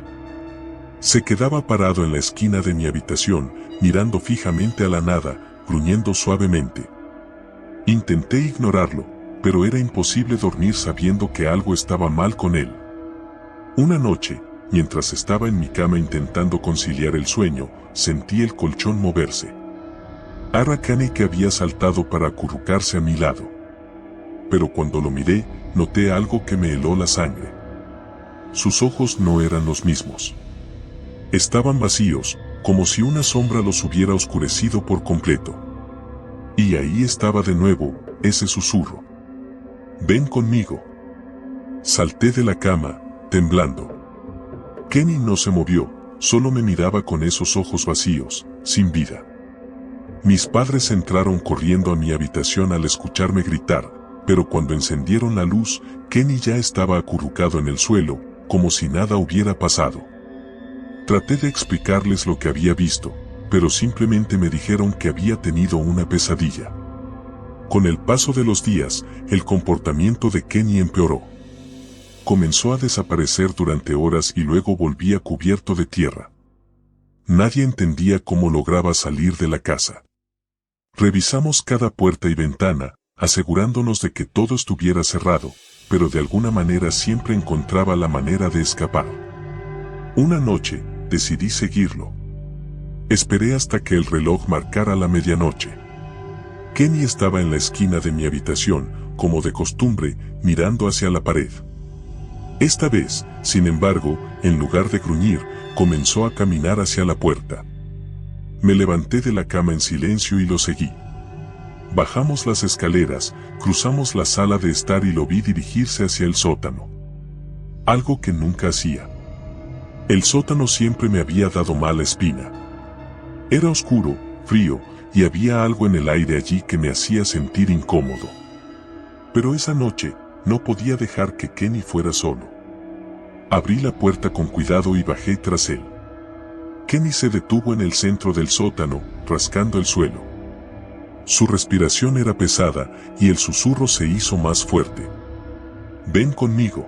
Se quedaba parado en la esquina de mi habitación, mirando fijamente a la nada, gruñendo suavemente. Intenté ignorarlo, pero era imposible dormir sabiendo que algo estaba mal con él. Una noche, mientras estaba en mi cama intentando conciliar el sueño, sentí el colchón moverse. Era Kenny, que había saltado para acurrucarse a mi lado. Pero cuando lo miré, noté algo que me heló la sangre. Sus ojos no eran los mismos. Estaban vacíos, como si una sombra los hubiera oscurecido por completo. Y ahí estaba de nuevo, ese susurro. «Ven conmigo». Salté de la cama, temblando. Kenny no se movió, solo me miraba con esos ojos vacíos, sin vida. Mis padres entraron corriendo a mi habitación al escucharme gritar, pero cuando encendieron la luz, Kenny ya estaba acurrucado en el suelo, como si nada hubiera pasado. Traté de explicarles lo que había visto, pero simplemente me dijeron que había tenido una pesadilla. Con el paso de los días, el comportamiento de Kenny empeoró. Comenzó a desaparecer durante horas y luego volvía cubierto de tierra. Nadie entendía cómo lograba salir de la casa. Revisamos cada puerta y ventana, asegurándonos de que todo estuviera cerrado, pero de alguna manera siempre encontraba la manera de escapar. Una noche, decidí seguirlo. Esperé hasta que el reloj marcara la medianoche. Kenny estaba en la esquina de mi habitación, como de costumbre, mirando hacia la pared. Esta vez, sin embargo, en lugar de gruñir, comenzó a caminar hacia la puerta. Me levanté de la cama en silencio y lo seguí. Bajamos las escaleras, cruzamos la sala de estar y lo vi dirigirse hacia el sótano. Algo que nunca hacía. El sótano siempre me había dado mala espina. Era oscuro, frío, y había algo en el aire allí que me hacía sentir incómodo. Pero esa noche, no podía dejar que Kenny fuera solo. Abrí la puerta con cuidado y bajé tras él. Kenny se detuvo en el centro del sótano, rascando el suelo. Su respiración era pesada y el susurro se hizo más fuerte. «Ven conmigo».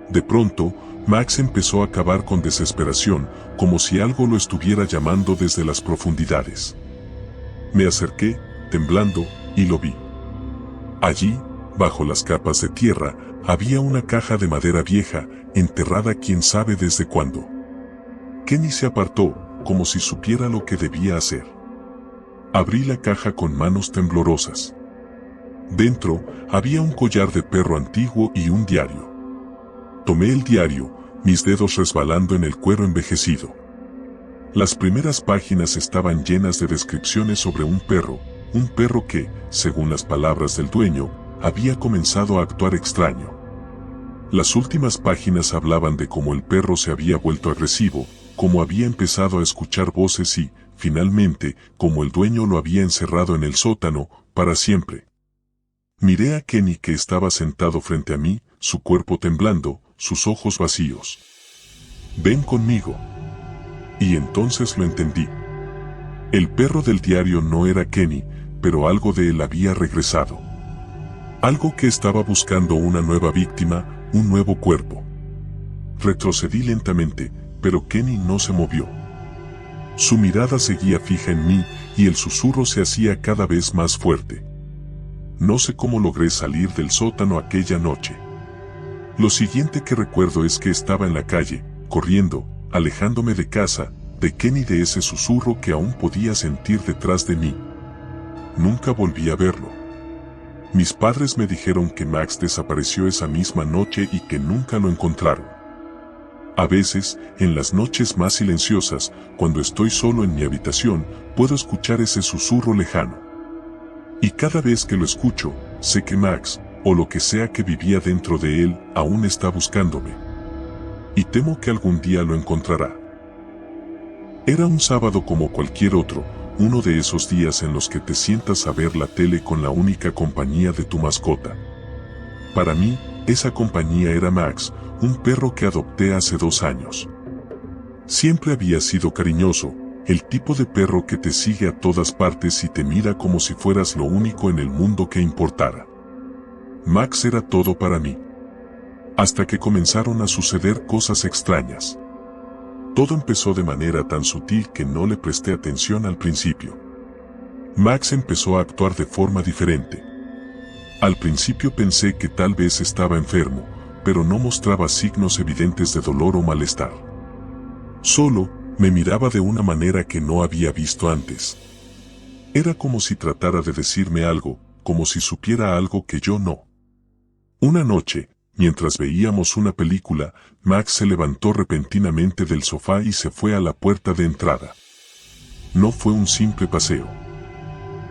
De pronto, Max empezó a cavar con desesperación, como si algo lo estuviera llamando desde las profundidades. Me acerqué, temblando, y lo vi. Allí, bajo las capas de tierra, había una caja de madera vieja, enterrada quién sabe desde cuándo. Kenny se apartó, como si supiera lo que debía hacer. Abrí la caja con manos temblorosas. Dentro, había un collar de perro antiguo y un diario. Tomé el diario, mis dedos resbalando en el cuero envejecido. Las primeras páginas estaban llenas de descripciones sobre un perro que, según las palabras del dueño, había comenzado a actuar extraño. Las últimas páginas hablaban de cómo el perro se había vuelto agresivo, cómo había empezado a escuchar voces y, finalmente, cómo el dueño lo había encerrado en el sótano, para siempre. Miré a Kenny, que estaba sentado frente a mí, su cuerpo temblando, sus ojos vacíos. «Ven conmigo». Y entonces lo entendí. El perro del diario no era Kenny, pero algo de él había regresado. Algo que estaba buscando una nueva víctima, un nuevo cuerpo. Retrocedí lentamente, pero Kenny no se movió. Su mirada seguía fija en mí, y el susurro se hacía cada vez más fuerte. No sé cómo logré salir del sótano aquella noche. Lo siguiente que recuerdo es que estaba en la calle, corriendo, alejándome de casa, de Kenny, de ese susurro que aún podía sentir detrás de mí. Nunca volví a verlo. Mis padres me dijeron que Max desapareció esa misma noche y que nunca lo encontraron. A veces, en las noches más silenciosas, cuando estoy solo en mi habitación, puedo escuchar ese susurro lejano. Y cada vez que lo escucho, sé que Max, o lo que sea que vivía dentro de él, aún está buscándome. Y temo que algún día lo encontrará. Era un sábado como cualquier otro, uno de esos días en los que te sientas a ver la tele con la única compañía de tu mascota. Para mí, esa compañía era Max, un perro que adopté hace 2 años. Siempre había sido cariñoso, el tipo de perro que te sigue a todas partes y te mira como si fueras lo único en el mundo que importara. Max era todo para mí. Hasta que comenzaron a suceder cosas extrañas. Todo empezó de manera tan sutil que no le presté atención al principio. Max empezó a actuar de forma diferente. Al principio pensé que tal vez estaba enfermo, pero no mostraba signos evidentes de dolor o malestar. Solo me miraba de una manera que no había visto antes. Era como si tratara de decirme algo, como si supiera algo que yo no. Una noche, mientras veíamos una película, Max se levantó repentinamente del sofá y se fue a la puerta de entrada. No fue un simple paseo.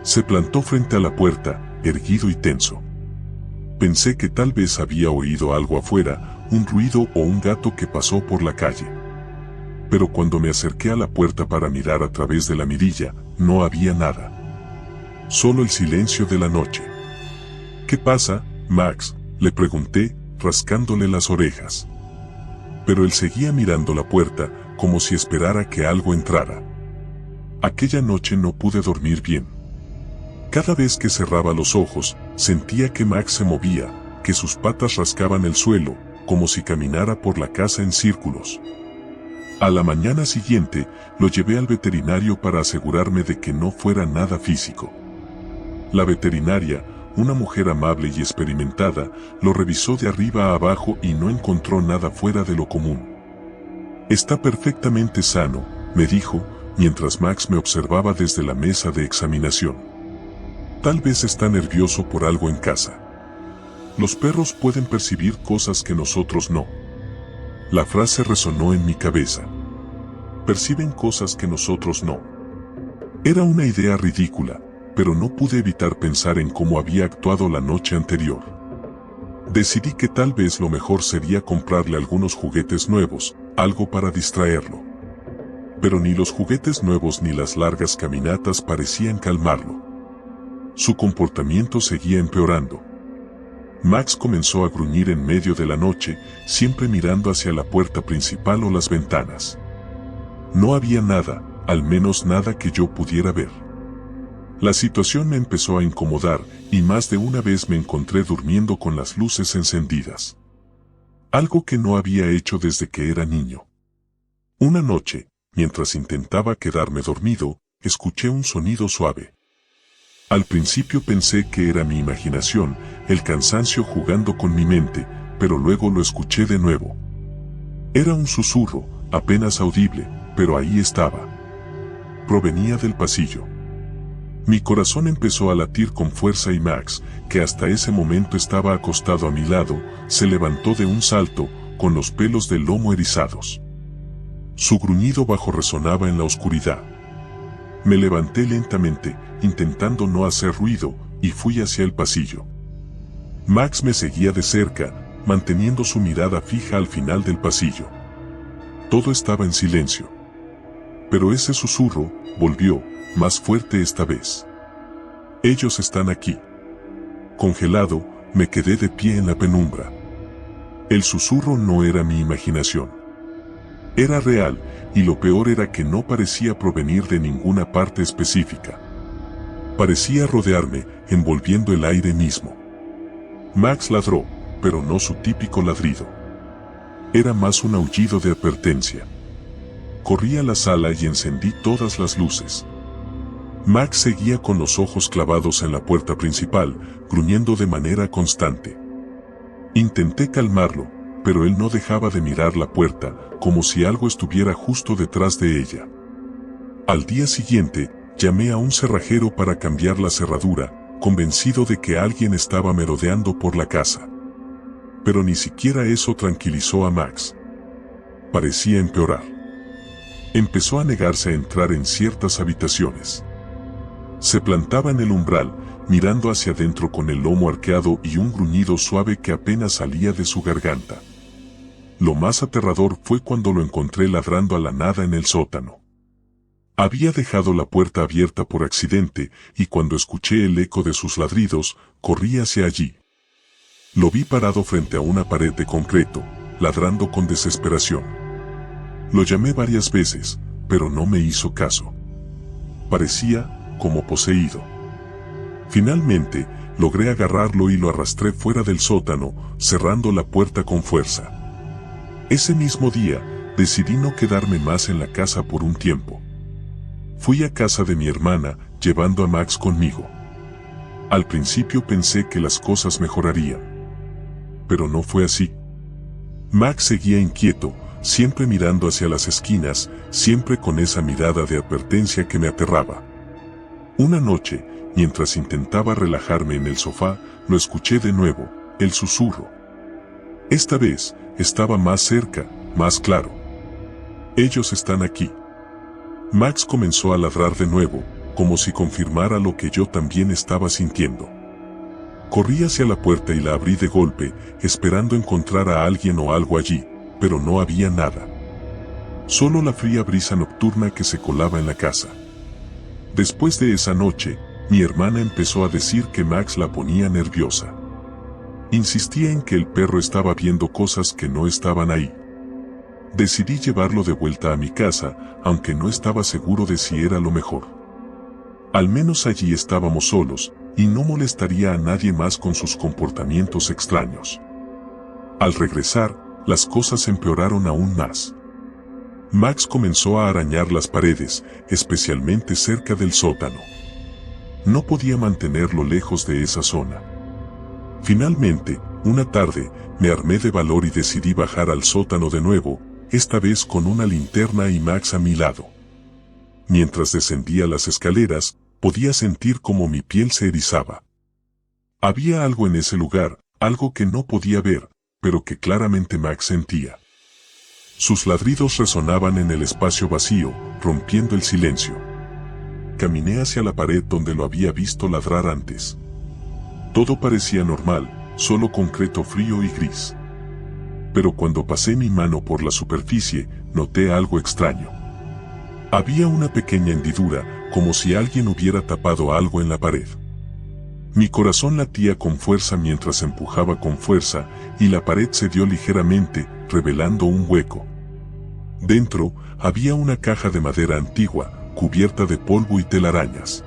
Se plantó frente a la puerta, erguido y tenso. Pensé que tal vez había oído algo afuera, un ruido o un gato que pasó por la calle. Pero cuando me acerqué a la puerta para mirar a través de la mirilla, no había nada. Solo el silencio de la noche. ¿Qué pasa, Max?, le pregunté, rascándole las orejas. Pero él seguía mirando la puerta, como si esperara que algo entrara. Aquella noche no pude dormir bien. Cada vez que cerraba los ojos, sentía que Max se movía, que sus patas rascaban el suelo, como si caminara por la casa en círculos. A la mañana siguiente, lo llevé al veterinario para asegurarme de que no fuera nada físico. La veterinaria, una mujer amable y experimentada, lo revisó de arriba a abajo y no encontró nada fuera de lo común. «Está perfectamente sano», me dijo, mientras Max me observaba desde la mesa de examinación. «Tal vez está nervioso por algo en casa. Los perros pueden percibir cosas que nosotros no». La frase resonó en mi cabeza. Perciben cosas que nosotros no. Era una idea ridícula, pero no pude evitar pensar en cómo había actuado la noche anterior. Decidí que tal vez lo mejor sería comprarle algunos juguetes nuevos, algo para distraerlo. Pero ni los juguetes nuevos ni las largas caminatas parecían calmarlo. Su comportamiento seguía empeorando. Max comenzó a gruñir en medio de la noche, siempre mirando hacia la puerta principal o las ventanas. No había nada, al menos nada que yo pudiera ver. La situación me empezó a incomodar, y más de una vez me encontré durmiendo con las luces encendidas. Algo que no había hecho desde que era niño. Una noche, mientras intentaba quedarme dormido, escuché un sonido suave. Al principio pensé que era mi imaginación, el cansancio jugando con mi mente, pero luego lo escuché de nuevo. Era un susurro, apenas audible, pero ahí estaba. Provenía del pasillo. Mi corazón empezó a latir con fuerza y Max, que hasta ese momento estaba acostado a mi lado, se levantó de un salto, con los pelos del lomo erizados. Su gruñido bajo resonaba en la oscuridad. Me levanté lentamente, intentando no hacer ruido, y fui hacia el pasillo. Max me seguía de cerca, manteniendo su mirada fija al final del pasillo. Todo estaba en silencio. Pero ese susurro volvió, más fuerte esta vez. «Ellos están aquí». Congelado, me quedé de pie en la penumbra. El susurro no era mi imaginación. Era real, y lo peor era que no parecía provenir de ninguna parte específica. Parecía rodearme, envolviendo el aire mismo. Max ladró, pero no su típico ladrido. Era más un aullido de advertencia. Corrí a la sala y encendí todas las luces. Max seguía con los ojos clavados en la puerta principal, gruñendo de manera constante. Intenté calmarlo, pero él no dejaba de mirar la puerta, como si algo estuviera justo detrás de ella. Al día siguiente, llamé a un cerrajero para cambiar la cerradura, convencido de que alguien estaba merodeando por la casa. Pero ni siquiera eso tranquilizó a Max. Parecía empeorar. Empezó a negarse a entrar en ciertas habitaciones. Se plantaba en el umbral, mirando hacia adentro con el lomo arqueado y un gruñido suave que apenas salía de su garganta. Lo más aterrador fue cuando lo encontré ladrando a la nada en el sótano. Había dejado la puerta abierta por accidente, y cuando escuché el eco de sus ladridos, corrí hacia allí. Lo vi parado frente a una pared de concreto, ladrando con desesperación. Lo llamé varias veces, pero no me hizo caso. Parecía como poseído. Finalmente, logré agarrarlo y lo arrastré fuera del sótano, cerrando la puerta con fuerza. Ese mismo día, decidí no quedarme más en la casa por un tiempo. Fui a casa de mi hermana, llevando a Max conmigo. Al principio pensé que las cosas mejorarían. Pero no fue así. Max seguía inquieto, siempre mirando hacia las esquinas, siempre con esa mirada de advertencia que me aterraba. Una noche, mientras intentaba relajarme en el sofá, lo escuché de nuevo, el susurro. Esta vez, estaba más cerca, más claro. Ellos están aquí. Max comenzó a ladrar de nuevo, como si confirmara lo que yo también estaba sintiendo. Corrí hacia la puerta y la abrí de golpe, esperando encontrar a alguien o algo allí, pero no había nada. Solo la fría brisa nocturna que se colaba en la casa. Después de esa noche, mi hermana empezó a decir que Max la ponía nerviosa. Insistía en que el perro estaba viendo cosas que no estaban ahí. Decidí llevarlo de vuelta a mi casa, aunque no estaba seguro de si era lo mejor. Al menos allí estábamos solos, y no molestaría a nadie más con sus comportamientos extraños. Al regresar, las cosas empeoraron aún más. Max comenzó a arañar las paredes, especialmente cerca del sótano. No podía mantenerlo lejos de esa zona. Finalmente, una tarde, me armé de valor y decidí bajar al sótano de nuevo, esta vez con una linterna y Max a mi lado. Mientras descendía las escaleras, podía sentir cómo mi piel se erizaba. Había algo en ese lugar, algo que no podía ver, pero que claramente Max sentía. Sus ladridos resonaban en el espacio vacío, rompiendo el silencio. Caminé hacia la pared donde lo había visto ladrar antes. Todo parecía normal, solo concreto frío y gris. Pero cuando pasé mi mano por la superficie, noté algo extraño. Había una pequeña hendidura, como si alguien hubiera tapado algo en la pared. Mi corazón latía con fuerza mientras empujaba con fuerza, y la pared cedió ligeramente, revelando un hueco. Dentro, había una caja de madera antigua, cubierta de polvo y telarañas.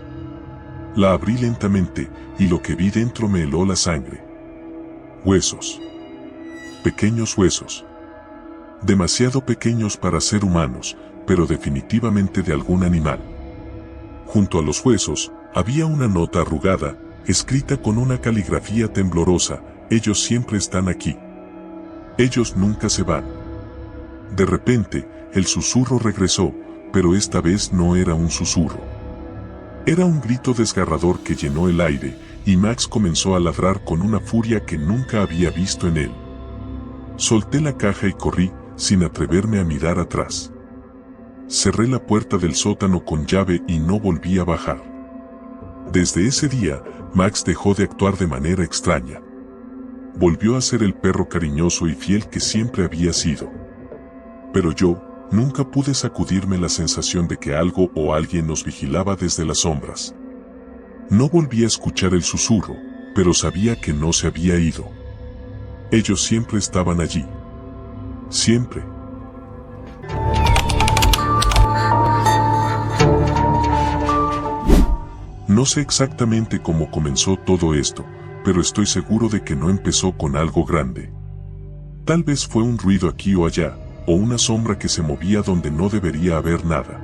La abrí lentamente, y lo que vi dentro me heló la sangre. Huesos. Pequeños huesos. Demasiado pequeños para ser humanos, pero definitivamente de algún animal. Junto a los huesos, había una nota arrugada, escrita con una caligrafía temblorosa: ellos siempre están aquí. Ellos nunca se van. De repente, el susurro regresó, pero esta vez no era un susurro. Era un grito desgarrador que llenó el aire, y Max comenzó a ladrar con una furia que nunca había visto en él. Solté la caja y corrí, sin atreverme a mirar atrás. Cerré la puerta del sótano con llave y no volví a bajar. Desde ese día, Max dejó de actuar de manera extraña. Volvió a ser el perro cariñoso y fiel que siempre había sido. Pero yo, nunca pude sacudirme la sensación de que algo o alguien nos vigilaba desde las sombras. No volví a escuchar el susurro, pero sabía que no se había ido. Ellos siempre estaban allí. Siempre. No sé exactamente cómo comenzó todo esto, pero estoy seguro de que no empezó con algo grande. Tal vez fue un ruido aquí o allá, o una sombra que se movía donde no debería haber nada.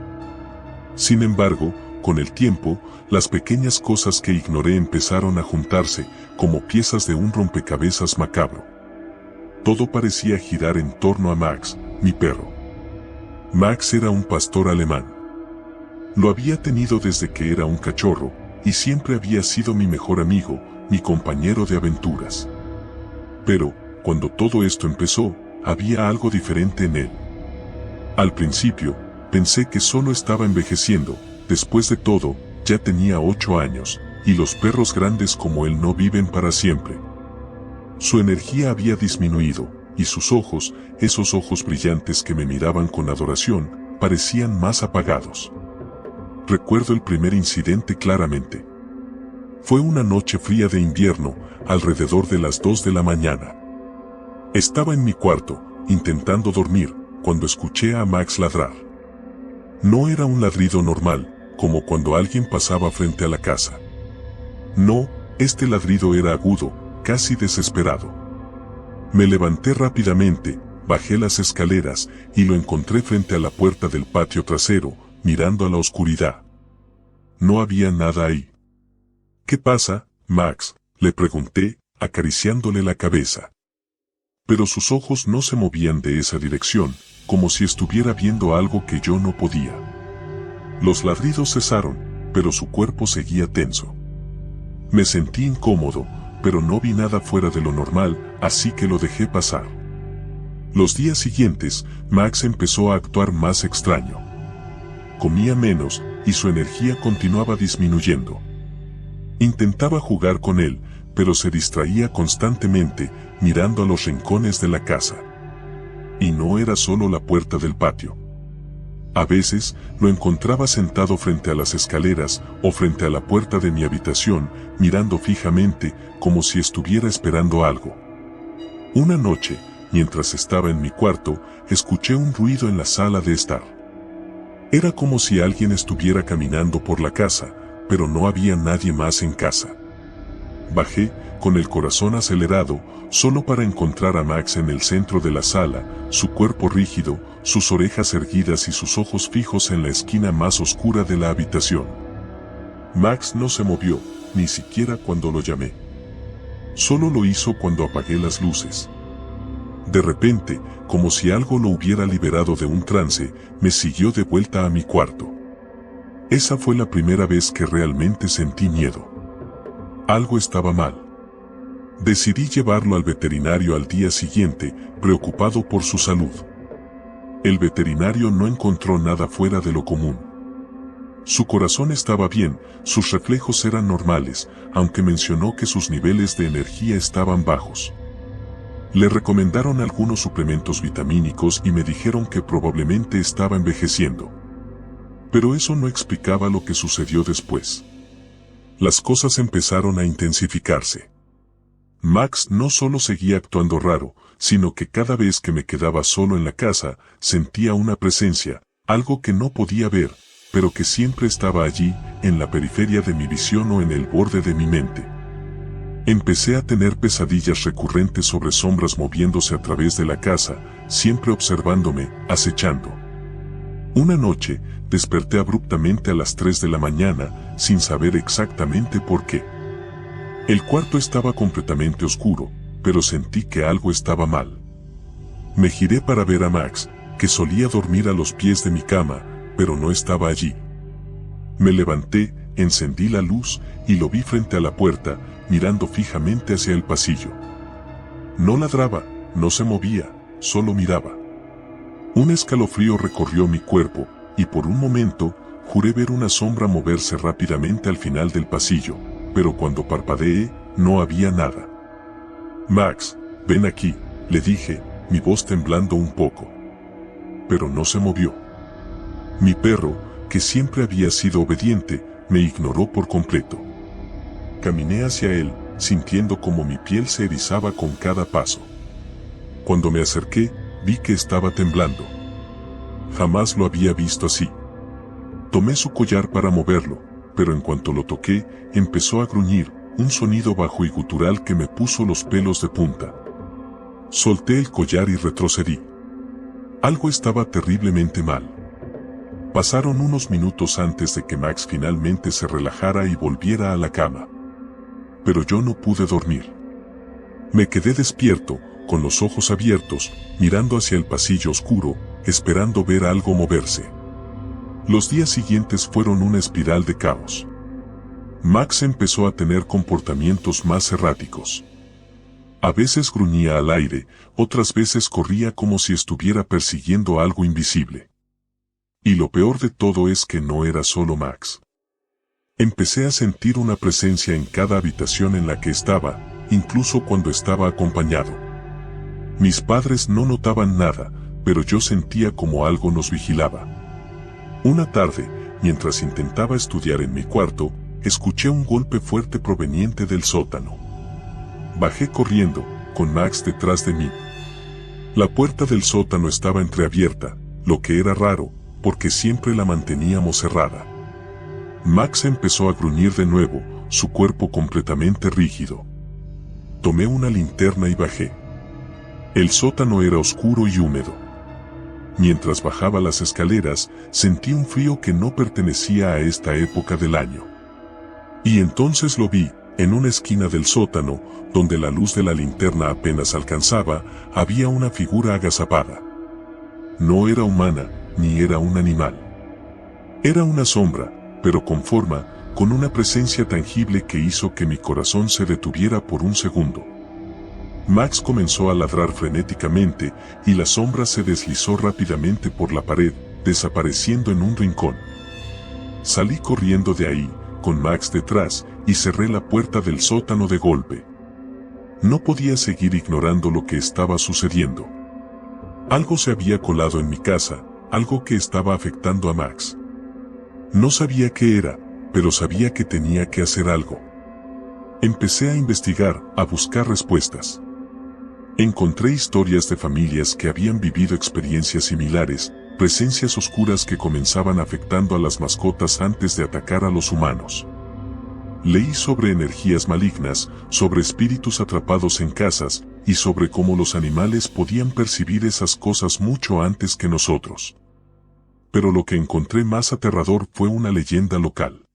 Sin embargo, con el tiempo, las pequeñas cosas que ignoré empezaron a juntarse, como piezas de un rompecabezas macabro. Todo parecía girar en torno a Max, mi perro. Max era un pastor alemán. Lo había tenido desde que era un cachorro, y siempre había sido mi mejor amigo, mi compañero de aventuras. Pero, cuando todo esto empezó, había algo diferente en él. Al principio, pensé que solo estaba envejeciendo. Después de todo, ya tenía 8 años, y los perros grandes como él no viven para siempre. Su energía había disminuido, y sus ojos, esos ojos brillantes que me miraban con adoración, parecían más apagados. Recuerdo el primer incidente claramente. Fue una noche fría de invierno, alrededor de las 2 de la mañana. Estaba en mi cuarto, intentando dormir, cuando escuché a Max ladrar. No era un ladrido normal, como cuando alguien pasaba frente a la casa. No, este ladrido era agudo, casi desesperado. Me levanté rápidamente, Bajé las escaleras y lo encontré frente a la puerta del patio trasero, mirando a la oscuridad. No había nada ahí. ¿Qué pasa, Max?, le pregunté, acariciándole la cabeza. Pero sus ojos no se movían de esa dirección, como si estuviera viendo algo que yo no podía. Los ladridos cesaron, pero su cuerpo seguía tenso. Me sentí incómodo, pero no vi nada fuera de lo normal, así que lo dejé pasar. Los días siguientes, Max empezó a actuar más extraño. Comía menos, y su energía continuaba disminuyendo. Intentaba jugar con él, pero se distraía constantemente, mirando a los rincones de la casa. Y no era solo la puerta del patio. A veces, lo encontraba sentado frente a las escaleras o frente a la puerta de mi habitación, mirando fijamente, como si estuviera esperando algo. Una noche, mientras estaba en mi cuarto, escuché un ruido en la sala de estar. Era como si alguien estuviera caminando por la casa, pero no había nadie más en casa. Bajé, con el corazón acelerado, solo para encontrar a Max en el centro de la sala, su cuerpo rígido, sus orejas erguidas y sus ojos fijos en la esquina más oscura de la habitación. Max no se movió, ni siquiera cuando lo llamé. Solo lo hizo cuando apagué las luces. De repente, como si algo lo hubiera liberado de un trance, me siguió de vuelta a mi cuarto. Esa fue la primera vez que realmente sentí miedo. Algo estaba mal. Decidí llevarlo al veterinario al día siguiente, preocupado por su salud. El veterinario no encontró nada fuera de lo común. Su corazón estaba bien, sus reflejos eran normales, aunque mencionó que sus niveles de energía estaban bajos. Le recomendaron algunos suplementos vitamínicos y me dijeron que probablemente estaba envejeciendo. Pero eso no explicaba lo que sucedió después. Las cosas empezaron a intensificarse. Max no solo seguía actuando raro, sino que cada vez que me quedaba solo en la casa, sentía una presencia, algo que no podía ver, pero que siempre estaba allí, en la periferia de mi visión o en el borde de mi mente. Empecé a tener pesadillas recurrentes sobre sombras moviéndose a través de la casa, siempre observándome, acechando. Una noche, desperté abruptamente a las 3 de la mañana, sin saber exactamente por qué. El cuarto estaba completamente oscuro, pero sentí que algo estaba mal. Me giré para ver a Max, que solía dormir a los pies de mi cama, pero no estaba allí. Me levanté, encendí la luz, y lo vi frente a la puerta, mirando fijamente hacia el pasillo. No ladraba, no se movía, solo miraba. Un escalofrío recorrió mi cuerpo, y por un momento, juré ver una sombra moverse rápidamente al final del pasillo, pero cuando parpadeé, no había nada. Max, ven aquí, le dije, mi voz temblando un poco. Pero no se movió. Mi perro, que siempre había sido obediente, me ignoró por completo. Caminé hacia él, sintiendo como mi piel se erizaba con cada paso. Cuando me acerqué, vi que estaba temblando. Jamás lo había visto así. Tomé su collar para moverlo, pero en cuanto lo toqué, empezó a gruñir, un sonido bajo y gutural que me puso los pelos de punta. Solté el collar y retrocedí. Algo estaba terriblemente mal. Pasaron unos minutos antes de que Max finalmente se relajara y volviera a la cama. Pero yo no pude dormir. Me quedé despierto, con los ojos abiertos, mirando hacia el pasillo oscuro, esperando ver algo moverse. Los días siguientes fueron una espiral de caos. Max empezó a tener comportamientos más erráticos. A veces gruñía al aire, otras veces corría como si estuviera persiguiendo algo invisible. Y lo peor de todo es que no era solo Max. Empecé a sentir una presencia en cada habitación en la que estaba, incluso cuando estaba acompañado. Mis padres no notaban nada, pero yo sentía como algo nos vigilaba. Una tarde, mientras intentaba estudiar en mi cuarto, escuché un golpe fuerte proveniente del sótano. Bajé corriendo, con Max detrás de mí. La puerta del sótano estaba entreabierta, lo que era raro, porque siempre la manteníamos cerrada. Max empezó a gruñir de nuevo, su cuerpo completamente rígido. Tomé una linterna y bajé. El sótano era oscuro y húmedo. Mientras bajaba las escaleras, sentí un frío que no pertenecía a esta época del año. Y entonces lo vi, en una esquina del sótano, donde la luz de la linterna apenas alcanzaba, había una figura agazapada. No era humana, ni era un animal. Era una sombra, pero con forma, con una presencia tangible que hizo que mi corazón se detuviera por un segundo. Max comenzó a ladrar frenéticamente, y la sombra se deslizó rápidamente por la pared, desapareciendo en un rincón. Salí corriendo de ahí, con Max detrás, y cerré la puerta del sótano de golpe. No podía seguir ignorando lo que estaba sucediendo. Algo se había colado en mi casa, algo que estaba afectando a Max. No sabía qué era, pero sabía que tenía que hacer algo. Empecé a investigar, a buscar respuestas. Encontré historias de familias que habían vivido experiencias similares, presencias oscuras que comenzaban afectando a las mascotas antes de atacar a los humanos. Leí sobre energías malignas, sobre espíritus atrapados en casas, y sobre cómo los animales podían percibir esas cosas mucho antes que nosotros. Pero lo que encontré más aterrador fue una leyenda local.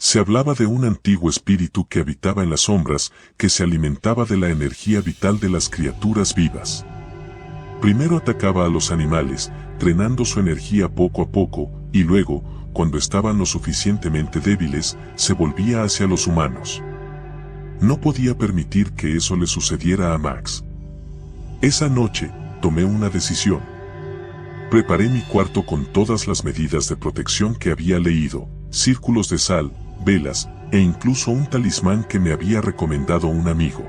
Se hablaba de un antiguo espíritu que habitaba en las sombras, que se alimentaba de la energía vital de las criaturas vivas. Primero atacaba a los animales, drenando su energía poco a poco, y luego, cuando estaban lo suficientemente débiles, se volvía hacia los humanos. No podía permitir que eso le sucediera a Max. Esa noche, tomé una decisión. Preparé mi cuarto con todas las medidas de protección que había leído, círculos de sal, velas, e incluso un talismán que me había recomendado un amigo.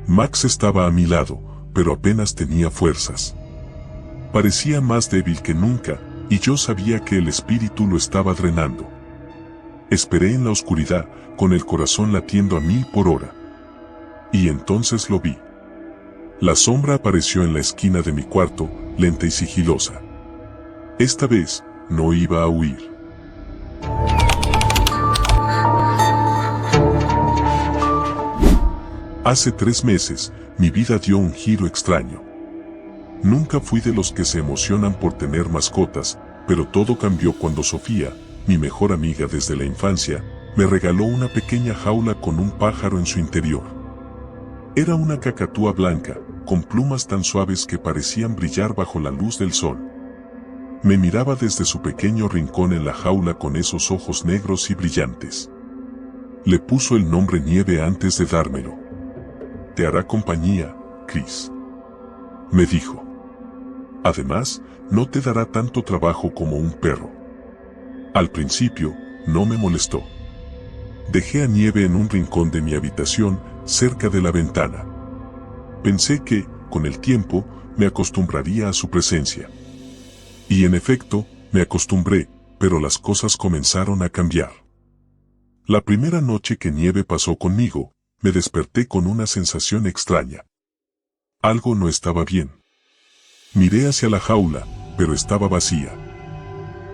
Max estaba a mi lado, pero apenas tenía fuerzas. Parecía más débil que nunca, y yo sabía que el espíritu lo estaba drenando. Esperé en la oscuridad, con el corazón latiendo a 1000 por hora. Y entonces lo vi. La sombra apareció en la esquina de mi cuarto, lenta y sigilosa. Esta vez, no iba a huir. Hace 3 meses, mi vida dio un giro extraño. Nunca fui de los que se emocionan por tener mascotas, pero todo cambió cuando Sofía, mi mejor amiga desde la infancia, me regaló una pequeña jaula con un pájaro en su interior. Era una cacatúa blanca, con plumas tan suaves que parecían brillar bajo la luz del sol. Me miraba desde su pequeño rincón en la jaula con esos ojos negros y brillantes. Le puso el nombre Nieve antes de dármelo. Te hará compañía, Chris, me dijo. Además, no te dará tanto trabajo como un perro. Al principio, no me molestó. Dejé a Nieve en un rincón de mi habitación, cerca de la ventana. Pensé que, con el tiempo, me acostumbraría a su presencia. Y en efecto, me acostumbré, pero las cosas comenzaron a cambiar. La primera noche que Nieve pasó conmigo, me desperté con una sensación extraña. Algo no estaba bien. Miré hacia la jaula, pero estaba vacía.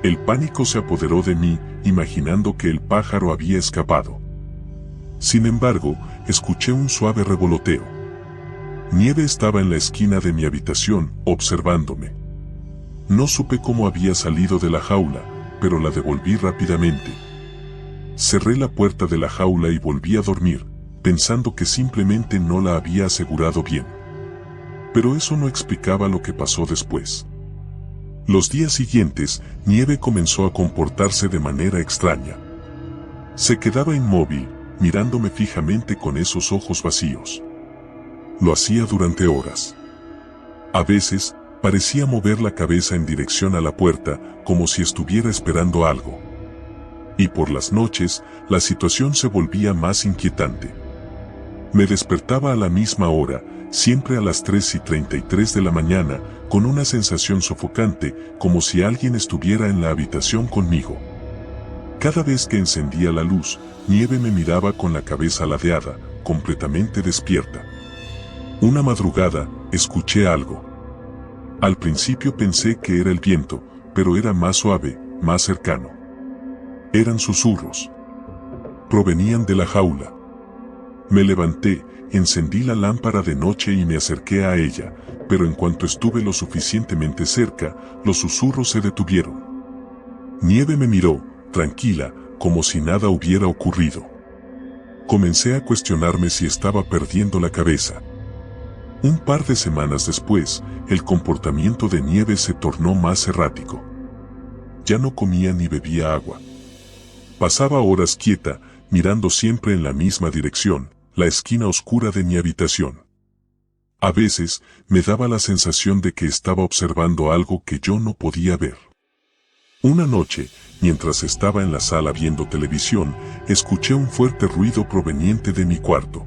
El pánico se apoderó de mí, imaginando que el pájaro había escapado. Sin embargo, escuché un suave revoloteo. Nieve estaba en la esquina de mi habitación, observándome. No supe cómo había salido de la jaula, pero la devolví rápidamente. Cerré la puerta de la jaula y volví a dormir, pensando que simplemente no la había asegurado bien. Pero eso no explicaba lo que pasó después. Los días siguientes, Nieve comenzó a comportarse de manera extraña. Se quedaba inmóvil, mirándome fijamente con esos ojos vacíos. Lo hacía durante horas. A veces, parecía mover la cabeza en dirección a la puerta, como si estuviera esperando algo. Y por las noches, la situación se volvía más inquietante. Me despertaba a la misma hora, siempre a las 3:33 de la mañana, con una sensación sofocante, como si alguien estuviera en la habitación conmigo. Cada vez que encendía la luz, Nieve me miraba con la cabeza ladeada, completamente despierta. Una madrugada, escuché algo. Al principio pensé que era el viento, pero era más suave, más cercano. Eran susurros. Provenían de la jaula. Me levanté, encendí la lámpara de noche y me acerqué a ella, pero en cuanto estuve lo suficientemente cerca, los susurros se detuvieron. Nieve me miró, tranquila, como si nada hubiera ocurrido. Comencé a cuestionarme si estaba perdiendo la cabeza. Un par de semanas después, el comportamiento de Nieve se tornó más errático. Ya no comía ni bebía agua. Pasaba horas quieta, mirando siempre en la misma dirección, la esquina oscura de mi habitación. A veces, me daba la sensación de que estaba observando algo que yo no podía ver. Una noche, mientras estaba en la sala viendo televisión, escuché un fuerte ruido proveniente de mi cuarto.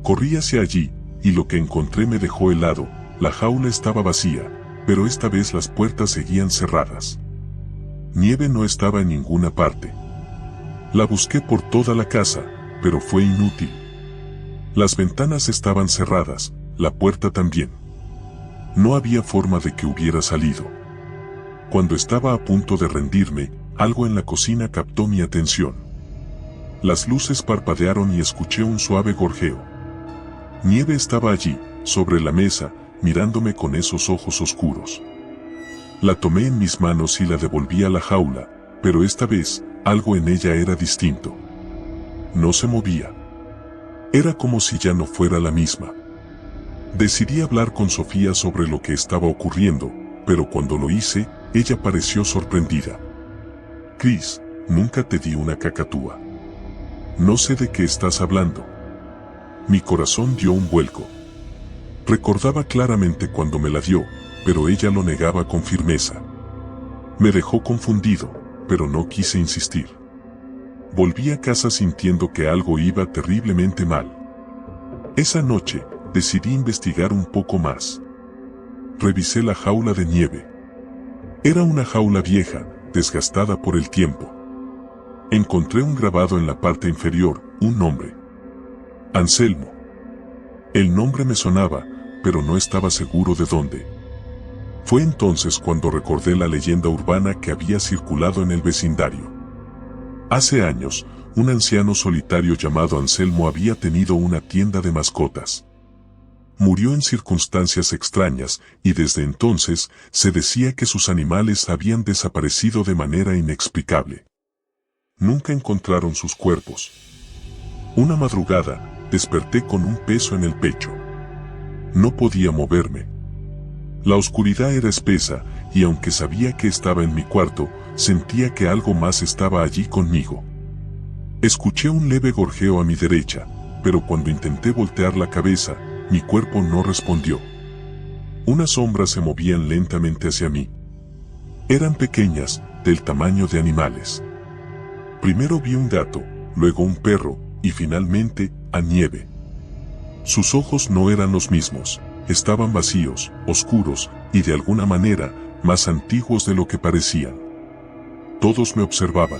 Corrí hacia allí, y lo que encontré me dejó helado. La jaula estaba vacía, pero esta vez las puertas seguían cerradas. Nieve no estaba en ninguna parte. La busqué por toda la casa, pero fue inútil. Las ventanas estaban cerradas, la puerta también. No había forma de que hubiera salido. Cuando estaba a punto de rendirme, algo en la cocina captó mi atención. Las luces parpadearon y escuché un suave gorjeo. Nieve estaba allí, sobre la mesa, mirándome con esos ojos oscuros. La tomé en mis manos y la devolví a la jaula, pero esta vez, algo en ella era distinto. No se movía. Era como si ya no fuera la misma. Decidí hablar con Sofía sobre lo que estaba ocurriendo, pero cuando lo hice, ella pareció sorprendida. Chris, nunca te di una cacatúa. No sé de qué estás hablando. Mi corazón dio un vuelco. Recordaba claramente cuando me la dio, pero ella lo negaba con firmeza. Me dejó confundido, pero no quise insistir. Volví a casa sintiendo que algo iba terriblemente mal. Esa noche, decidí investigar un poco más. Revisé la jaula de Nieve. Era una jaula vieja, desgastada por el tiempo. Encontré un grabado en la parte inferior, un nombre. Anselmo. El nombre me sonaba, pero no estaba seguro de dónde. Fue entonces cuando recordé la leyenda urbana que había circulado en el vecindario. Hace años, un anciano solitario llamado Anselmo había tenido una tienda de mascotas. Murió en circunstancias extrañas y desde entonces se decía que sus animales habían desaparecido de manera inexplicable. Nunca encontraron sus cuerpos. Una madrugada, desperté con un peso en el pecho. No podía moverme. La oscuridad era espesa, y aunque sabía que estaba en mi cuarto, sentía que algo más estaba allí conmigo. Escuché un leve gorjeo a mi derecha, pero cuando intenté voltear la cabeza, mi cuerpo no respondió. Unas sombras se movían lentamente hacia mí. Eran pequeñas, del tamaño de animales. Primero vi un gato, luego un perro, y finalmente, a Nieve. Sus ojos no eran los mismos, estaban vacíos, oscuros, y de alguna manera, más antiguos de lo que parecían. Todos me observaban.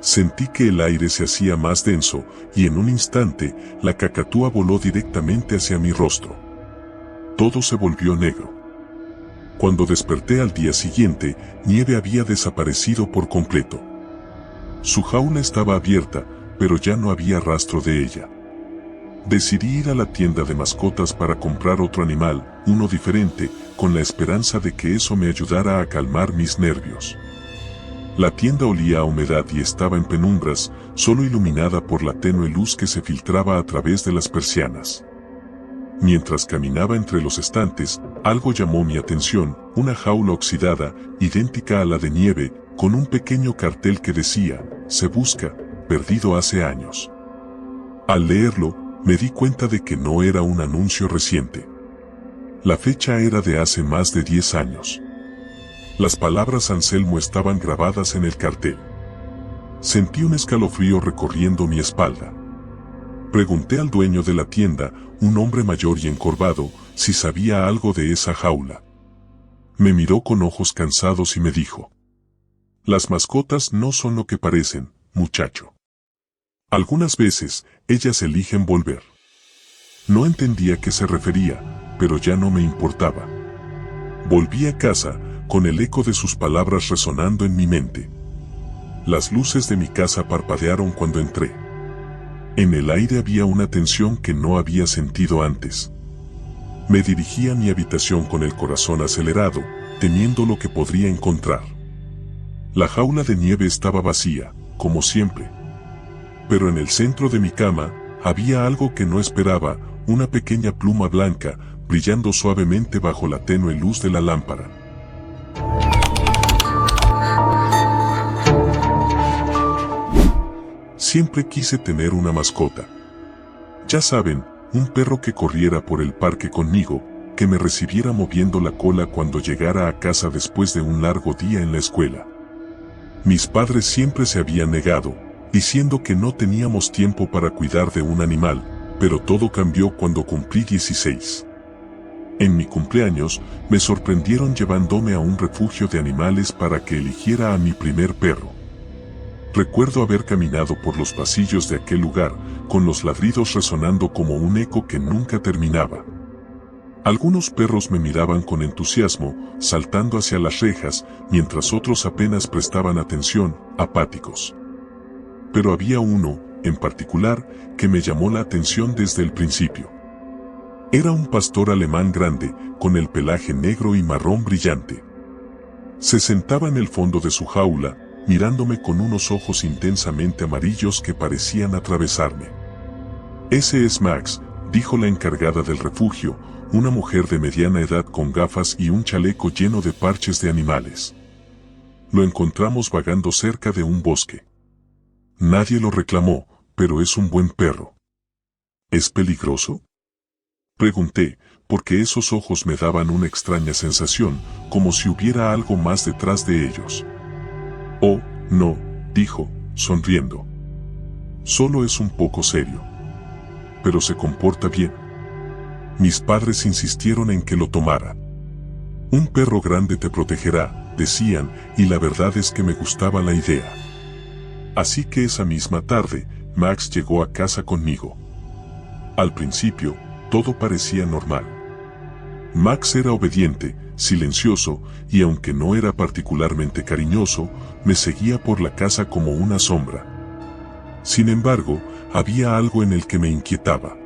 Sentí que el aire se hacía más denso, y en un instante, la cacatúa voló directamente hacia mi rostro. Todo se volvió negro. Cuando desperté al día siguiente, Nieve había desaparecido por completo. Su jaula estaba abierta, pero ya no había rastro de ella. Decidí ir a la tienda de mascotas para comprar otro animal, uno diferente, con la esperanza de que eso me ayudara a calmar mis nervios. La tienda olía a humedad y estaba en penumbras, solo iluminada por la tenue luz que se filtraba a través de las persianas. Mientras caminaba entre los estantes, algo llamó mi atención, una jaula oxidada, idéntica a la de Nieve, con un pequeño cartel que decía, "Se busca, perdido hace años". Al leerlo, me di cuenta de que no era un anuncio reciente. La fecha era de hace más de 10 años. Las palabras Anselmo estaban grabadas en el cartel. Sentí un escalofrío recorriendo mi espalda. Pregunté al dueño de la tienda, un hombre mayor y encorvado, si sabía algo de esa jaula. Me miró con ojos cansados y me dijo: "Las mascotas no son lo que parecen, muchacho. Algunas veces, ellas eligen volver". No entendía a qué se refería, pero ya no me importaba. Volví a casa, con el eco de sus palabras resonando en mi mente. Las luces de mi casa parpadearon cuando entré. En el aire había una tensión que no había sentido antes. Me dirigí a mi habitación con el corazón acelerado, temiendo lo que podría encontrar. La jaula de nieve estaba vacía, como siempre. Pero en el centro de mi cama, había algo que no esperaba, una pequeña pluma blanca, brillando suavemente bajo la tenue luz de la lámpara. Siempre quise tener una mascota. Ya saben, un perro que corriera por el parque conmigo, que me recibiera moviendo la cola cuando llegara a casa después de un largo día en la escuela. Mis padres siempre se habían negado, diciendo que no teníamos tiempo para cuidar de un animal, pero todo cambió cuando cumplí 16. En mi cumpleaños, me sorprendieron llevándome a un refugio de animales para que eligiera a mi primer perro. Recuerdo haber caminado por los pasillos de aquel lugar, con los ladridos resonando como un eco que nunca terminaba. Algunos perros me miraban con entusiasmo, saltando hacia las rejas, mientras otros apenas prestaban atención, apáticos. Pero había uno, en particular, que me llamó la atención desde el principio. Era un pastor alemán grande, con el pelaje negro y marrón brillante. Se sentaba en el fondo de su jaula, mirándome con unos ojos intensamente amarillos que parecían atravesarme. «Ese es Max», dijo la encargada del refugio, una mujer de mediana edad con gafas y un chaleco lleno de parches de animales. Lo encontramos vagando cerca de un bosque. Nadie lo reclamó, pero es un buen perro. ¿Es peligroso?, pregunté, porque esos ojos me daban una extraña sensación, como si hubiera algo más detrás de ellos. «Oh, no», dijo, sonriendo. «Solo es un poco serio. Pero se comporta bien». Mis padres insistieron en que lo tomara. «Un perro grande te protegerá», decían, y la verdad es que me gustaba la idea. Así que esa misma tarde, Max llegó a casa conmigo. Al principio, todo parecía normal. Max era obediente, silencioso, y aunque no era particularmente cariñoso, me seguía por la casa como una sombra. Sin embargo, había algo en el que me inquietaba.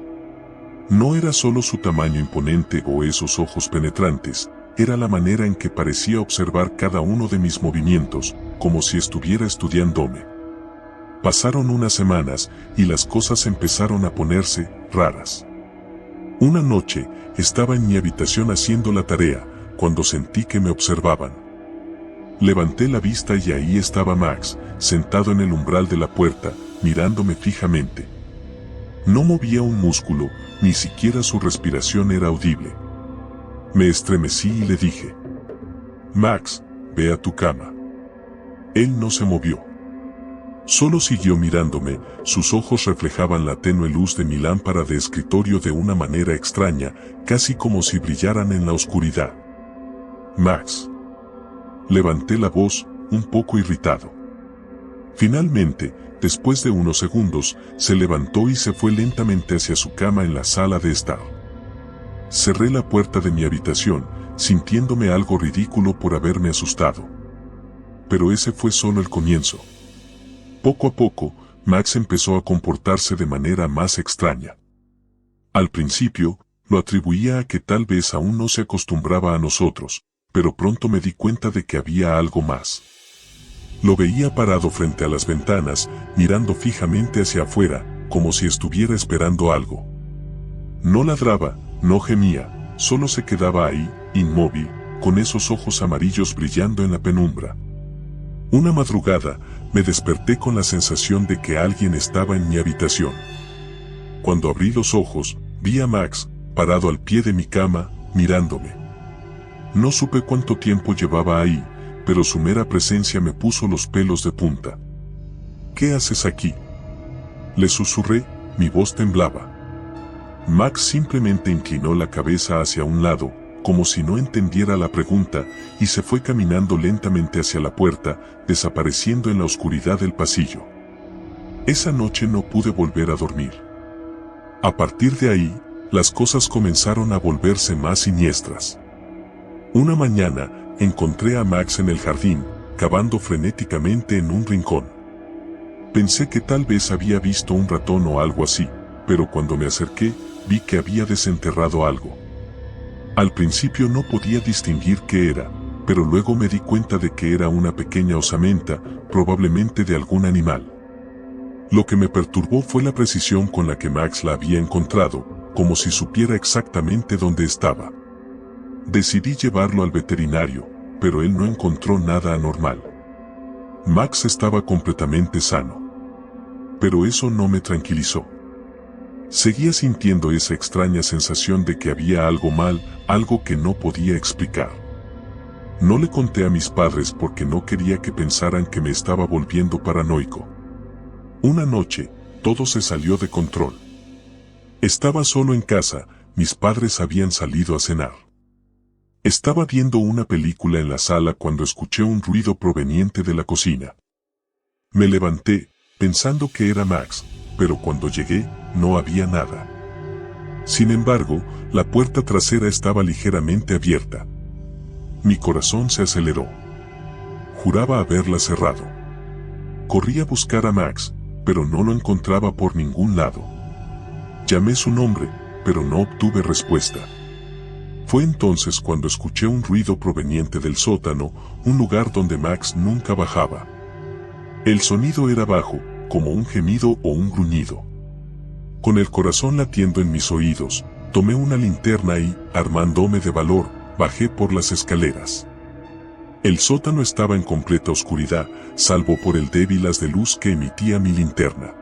No era solo su tamaño imponente o esos ojos penetrantes, era la manera en que parecía observar cada uno de mis movimientos, como si estuviera estudiándome. Pasaron unas semanas, y las cosas empezaron a ponerse raras. Una noche, estaba en mi habitación haciendo la tarea, cuando sentí que me observaban. Levanté la vista y ahí estaba Max, sentado en el umbral de la puerta, mirándome fijamente. No movía un músculo, ni siquiera su respiración era audible. Me estremecí y le dije: «Max, ve a tu cama». Él no se movió. Solo siguió mirándome, sus ojos reflejaban la tenue luz de mi lámpara de escritorio de una manera extraña, casi como si brillaran en la oscuridad. «Max». Levanté la voz, un poco irritado. Finalmente, después de unos segundos, se levantó y se fue lentamente hacia su cama en la sala de estar. Cerré la puerta de mi habitación, sintiéndome algo ridículo por haberme asustado. Pero ese fue solo el comienzo. Poco a poco, Max empezó a comportarse de manera más extraña. Al principio, lo atribuía a que tal vez aún no se acostumbraba a nosotros, pero pronto me di cuenta de que había algo más. Lo veía parado frente a las ventanas, mirando fijamente hacia afuera, como si estuviera esperando algo. No ladraba, no gemía, solo se quedaba ahí, inmóvil, con esos ojos amarillos brillando en la penumbra. Una madrugada, me desperté con la sensación de que alguien estaba en mi habitación. Cuando abrí los ojos, vi a Max, parado al pie de mi cama, mirándome. No supe cuánto tiempo llevaba ahí, pero su mera presencia me puso los pelos de punta. «¿Qué haces aquí?», le susurré, mi voz temblaba. Max simplemente inclinó la cabeza hacia un lado, como si no entendiera la pregunta, y se fue caminando lentamente hacia la puerta, desapareciendo en la oscuridad del pasillo. Esa noche no pude volver a dormir. A partir de ahí, las cosas comenzaron a volverse más siniestras. Una mañana, encontré a Max en el jardín, cavando frenéticamente en un rincón. Pensé que tal vez había visto un ratón o algo así, pero cuando me acerqué, vi que había desenterrado algo. Al principio no podía distinguir qué era, pero luego me di cuenta de que era una pequeña osamenta, probablemente de algún animal. Lo que me perturbó fue la precisión con la que Max la había encontrado, como si supiera exactamente dónde estaba. Decidí llevarlo al veterinario, pero él no encontró nada anormal. Max estaba completamente sano. Pero eso no me tranquilizó. Seguía sintiendo esa extraña sensación de que había algo mal, algo que no podía explicar. No le conté a mis padres porque no quería que pensaran que me estaba volviendo paranoico. Una noche, todo se salió de control. Estaba solo en casa, mis padres habían salido a cenar. Estaba viendo una película en la sala cuando escuché un ruido proveniente de la cocina. Me levanté, pensando que era Max, pero cuando llegué, no había nada. Sin embargo, la puerta trasera estaba ligeramente abierta. Mi corazón se aceleró. Juraba haberla cerrado. Corrí a buscar a Max, pero no lo encontraba por ningún lado. Llamé su nombre, pero no obtuve respuesta. Fue entonces cuando escuché un ruido proveniente del sótano, un lugar donde Max nunca bajaba. El sonido era bajo, como un gemido o un gruñido. Con el corazón latiendo en mis oídos, tomé una linterna y, armándome de valor, bajé por las escaleras. El sótano estaba en completa oscuridad, salvo por el débil haz de luz que emitía mi linterna.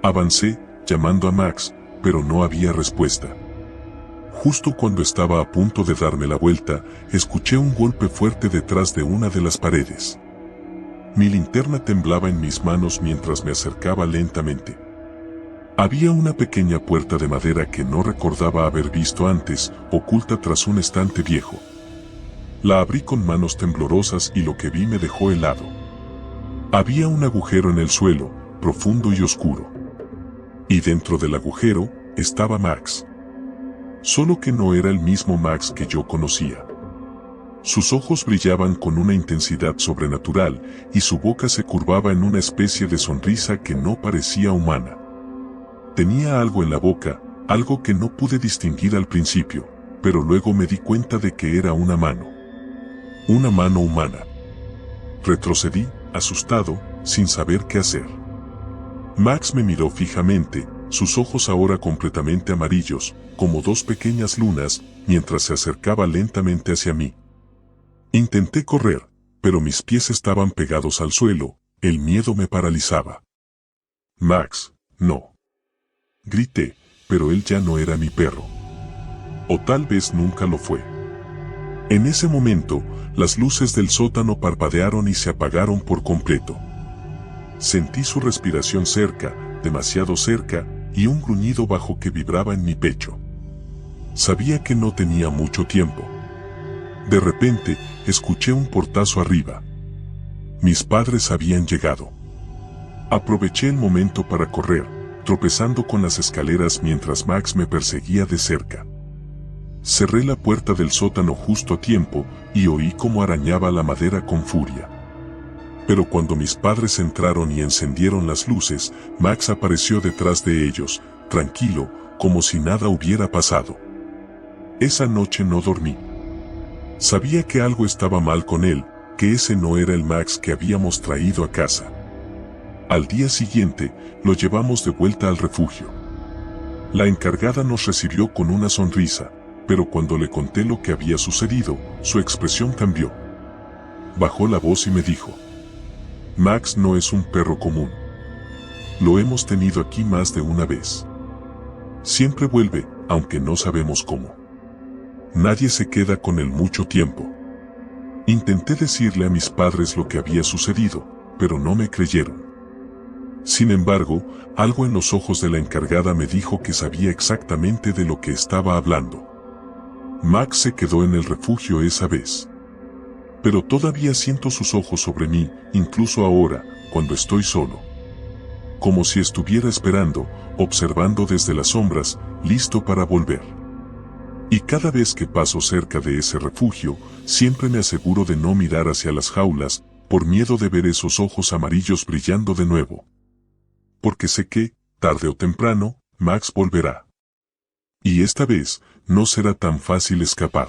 Avancé, llamando a Max, pero no había respuesta. Justo cuando estaba a punto de darme la vuelta, escuché un golpe fuerte detrás de una de las paredes. Mi linterna temblaba en mis manos mientras me acercaba lentamente. Había una pequeña puerta de madera que no recordaba haber visto antes, oculta tras un estante viejo. La abrí con manos temblorosas y lo que vi me dejó helado. Había un agujero en el suelo, profundo y oscuro. Y dentro del agujero, estaba Max. Solo que no era el mismo Max que yo conocía. Sus ojos brillaban con una intensidad sobrenatural y su boca se curvaba en una especie de sonrisa que no parecía humana. Tenía algo en la boca, algo que no pude distinguir al principio, pero luego me di cuenta de que era una mano. Una mano humana. Retrocedí, asustado, sin saber qué hacer. Max me miró fijamente, sus ojos ahora completamente amarillos, como dos pequeñas lunas, mientras se acercaba lentamente hacia mí. Intenté correr, pero mis pies estaban pegados al suelo, el miedo me paralizaba. Max, no. Grité, pero él ya no era mi perro. O tal vez nunca lo fue. En ese momento, las luces del sótano parpadearon y se apagaron por completo. Sentí su respiración cerca, demasiado cerca, y un gruñido bajo que vibraba en mi pecho. Sabía que no tenía mucho tiempo. De repente, escuché un portazo arriba. Mis padres habían llegado. Aproveché el momento para correr, tropezando con las escaleras mientras Max me perseguía de cerca. Cerré la puerta del sótano justo a tiempo y oí cómo arañaba la madera con furia. Pero cuando mis padres entraron y encendieron las luces, Max apareció detrás de ellos, tranquilo, como si nada hubiera pasado. Esa noche no dormí. Sabía que algo estaba mal con él, que ese no era el Max que habíamos traído a casa. Al día siguiente, lo llevamos de vuelta al refugio. La encargada nos recibió con una sonrisa, pero cuando le conté lo que había sucedido, su expresión cambió. Bajó la voz y me dijo: Max no es un perro común. Lo hemos tenido aquí más de una vez. Siempre vuelve, aunque no sabemos cómo. Nadie se queda con él mucho tiempo. Intenté decirle a mis padres lo que había sucedido, pero no me creyeron. Sin embargo, algo en los ojos de la encargada me dijo que sabía exactamente de lo que estaba hablando. Max se quedó en el refugio esa vez. Pero todavía siento sus ojos sobre mí, incluso ahora, cuando estoy solo. Como si estuviera esperando, observando desde las sombras, listo para volver. Y cada vez que paso cerca de ese refugio, siempre me aseguro de no mirar hacia las jaulas, por miedo de ver esos ojos amarillos brillando de nuevo. Porque sé que, tarde o temprano, Max volverá. Y esta vez, no será tan fácil escapar.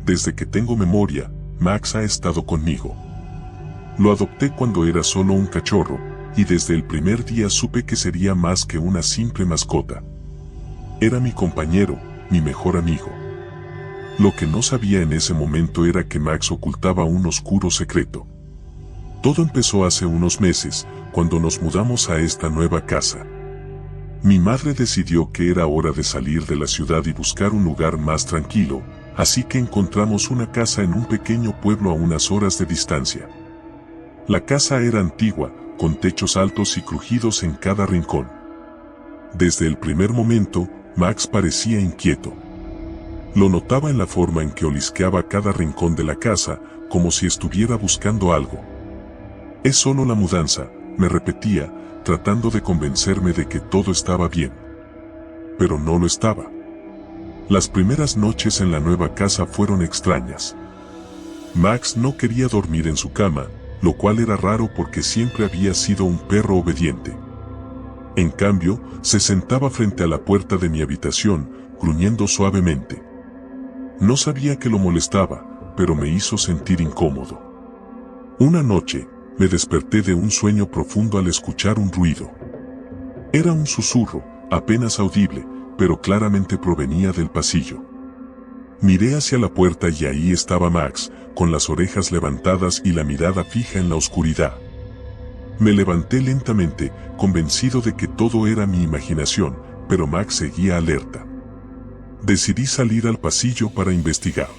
Desde que tengo memoria, Max ha estado conmigo. Lo adopté cuando era solo un cachorro, y desde el primer día supe que sería más que una simple mascota. Era mi compañero, mi mejor amigo. Lo que no sabía en ese momento era que Max ocultaba un oscuro secreto. Todo empezó hace unos meses, cuando nos mudamos a esta nueva casa. Mi madre decidió que era hora de salir de la ciudad y buscar un lugar más tranquilo, así que encontramos una casa en un pequeño pueblo a unas horas de distancia. La casa era antigua, con techos altos y crujidos en cada rincón. Desde el primer momento, Max parecía inquieto. Lo notaba en la forma en que olisqueaba cada rincón de la casa, como si estuviera buscando algo. «Es solo la mudanza», me repetía, tratando de convencerme de que todo estaba bien. Pero no lo estaba. Las primeras noches en la nueva casa fueron extrañas. Max no quería dormir en su cama, lo cual era raro porque siempre había sido un perro obediente. En cambio, se sentaba frente a la puerta de mi habitación, gruñendo suavemente. No sabía que lo molestaba, pero me hizo sentir incómodo. Una noche, me desperté de un sueño profundo al escuchar un ruido. Era un susurro, apenas audible, pero claramente provenía del pasillo. Miré hacia la puerta y ahí estaba Max, con las orejas levantadas y la mirada fija en la oscuridad. Me levanté lentamente, convencido de que todo era mi imaginación, pero Max seguía alerta. Decidí salir al pasillo para investigar.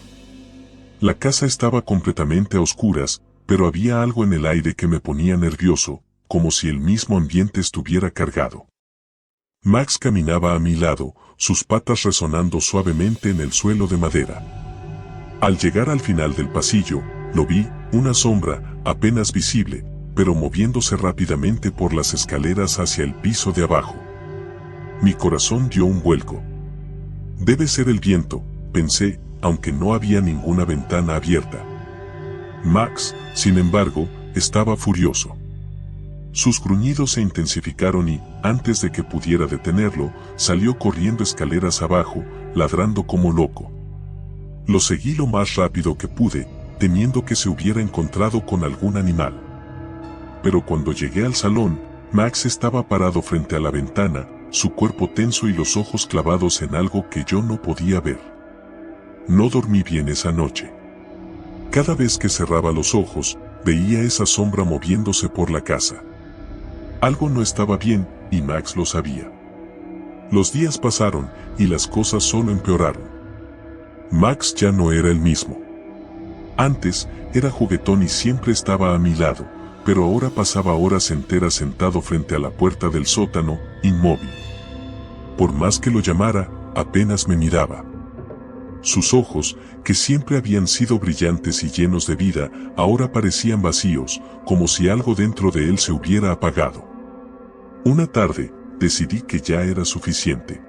La casa estaba completamente a oscuras, pero había algo en el aire que me ponía nervioso, como si el mismo ambiente estuviera cargado. Max caminaba a mi lado, sus patas resonando suavemente en el suelo de madera. Al llegar al final del pasillo, lo vi, una sombra, apenas visible, pero moviéndose rápidamente por las escaleras hacia el piso de abajo. Mi corazón dio un vuelco. Debe ser el viento, pensé, aunque no había ninguna ventana abierta. Max, sin embargo, estaba furioso. Sus gruñidos se intensificaron y, antes de que pudiera detenerlo, salió corriendo escaleras abajo, ladrando como loco. Lo seguí lo más rápido que pude, temiendo que se hubiera encontrado con algún animal. Pero cuando llegué al salón, Max estaba parado frente a la ventana, su cuerpo tenso y los ojos clavados en algo que yo no podía ver. No dormí bien esa noche. Cada vez que cerraba los ojos, veía esa sombra moviéndose por la casa. Algo no estaba bien, y Max lo sabía. Los días pasaron, y las cosas solo empeoraron. Max ya no era el mismo. Antes, era juguetón y siempre estaba a mi lado, pero ahora pasaba horas enteras sentado frente a la puerta del sótano, inmóvil. Por más que lo llamara, apenas me miraba. Sus ojos, que siempre habían sido brillantes y llenos de vida, ahora parecían vacíos, como si algo dentro de él se hubiera apagado. Una tarde, decidí que ya era suficiente.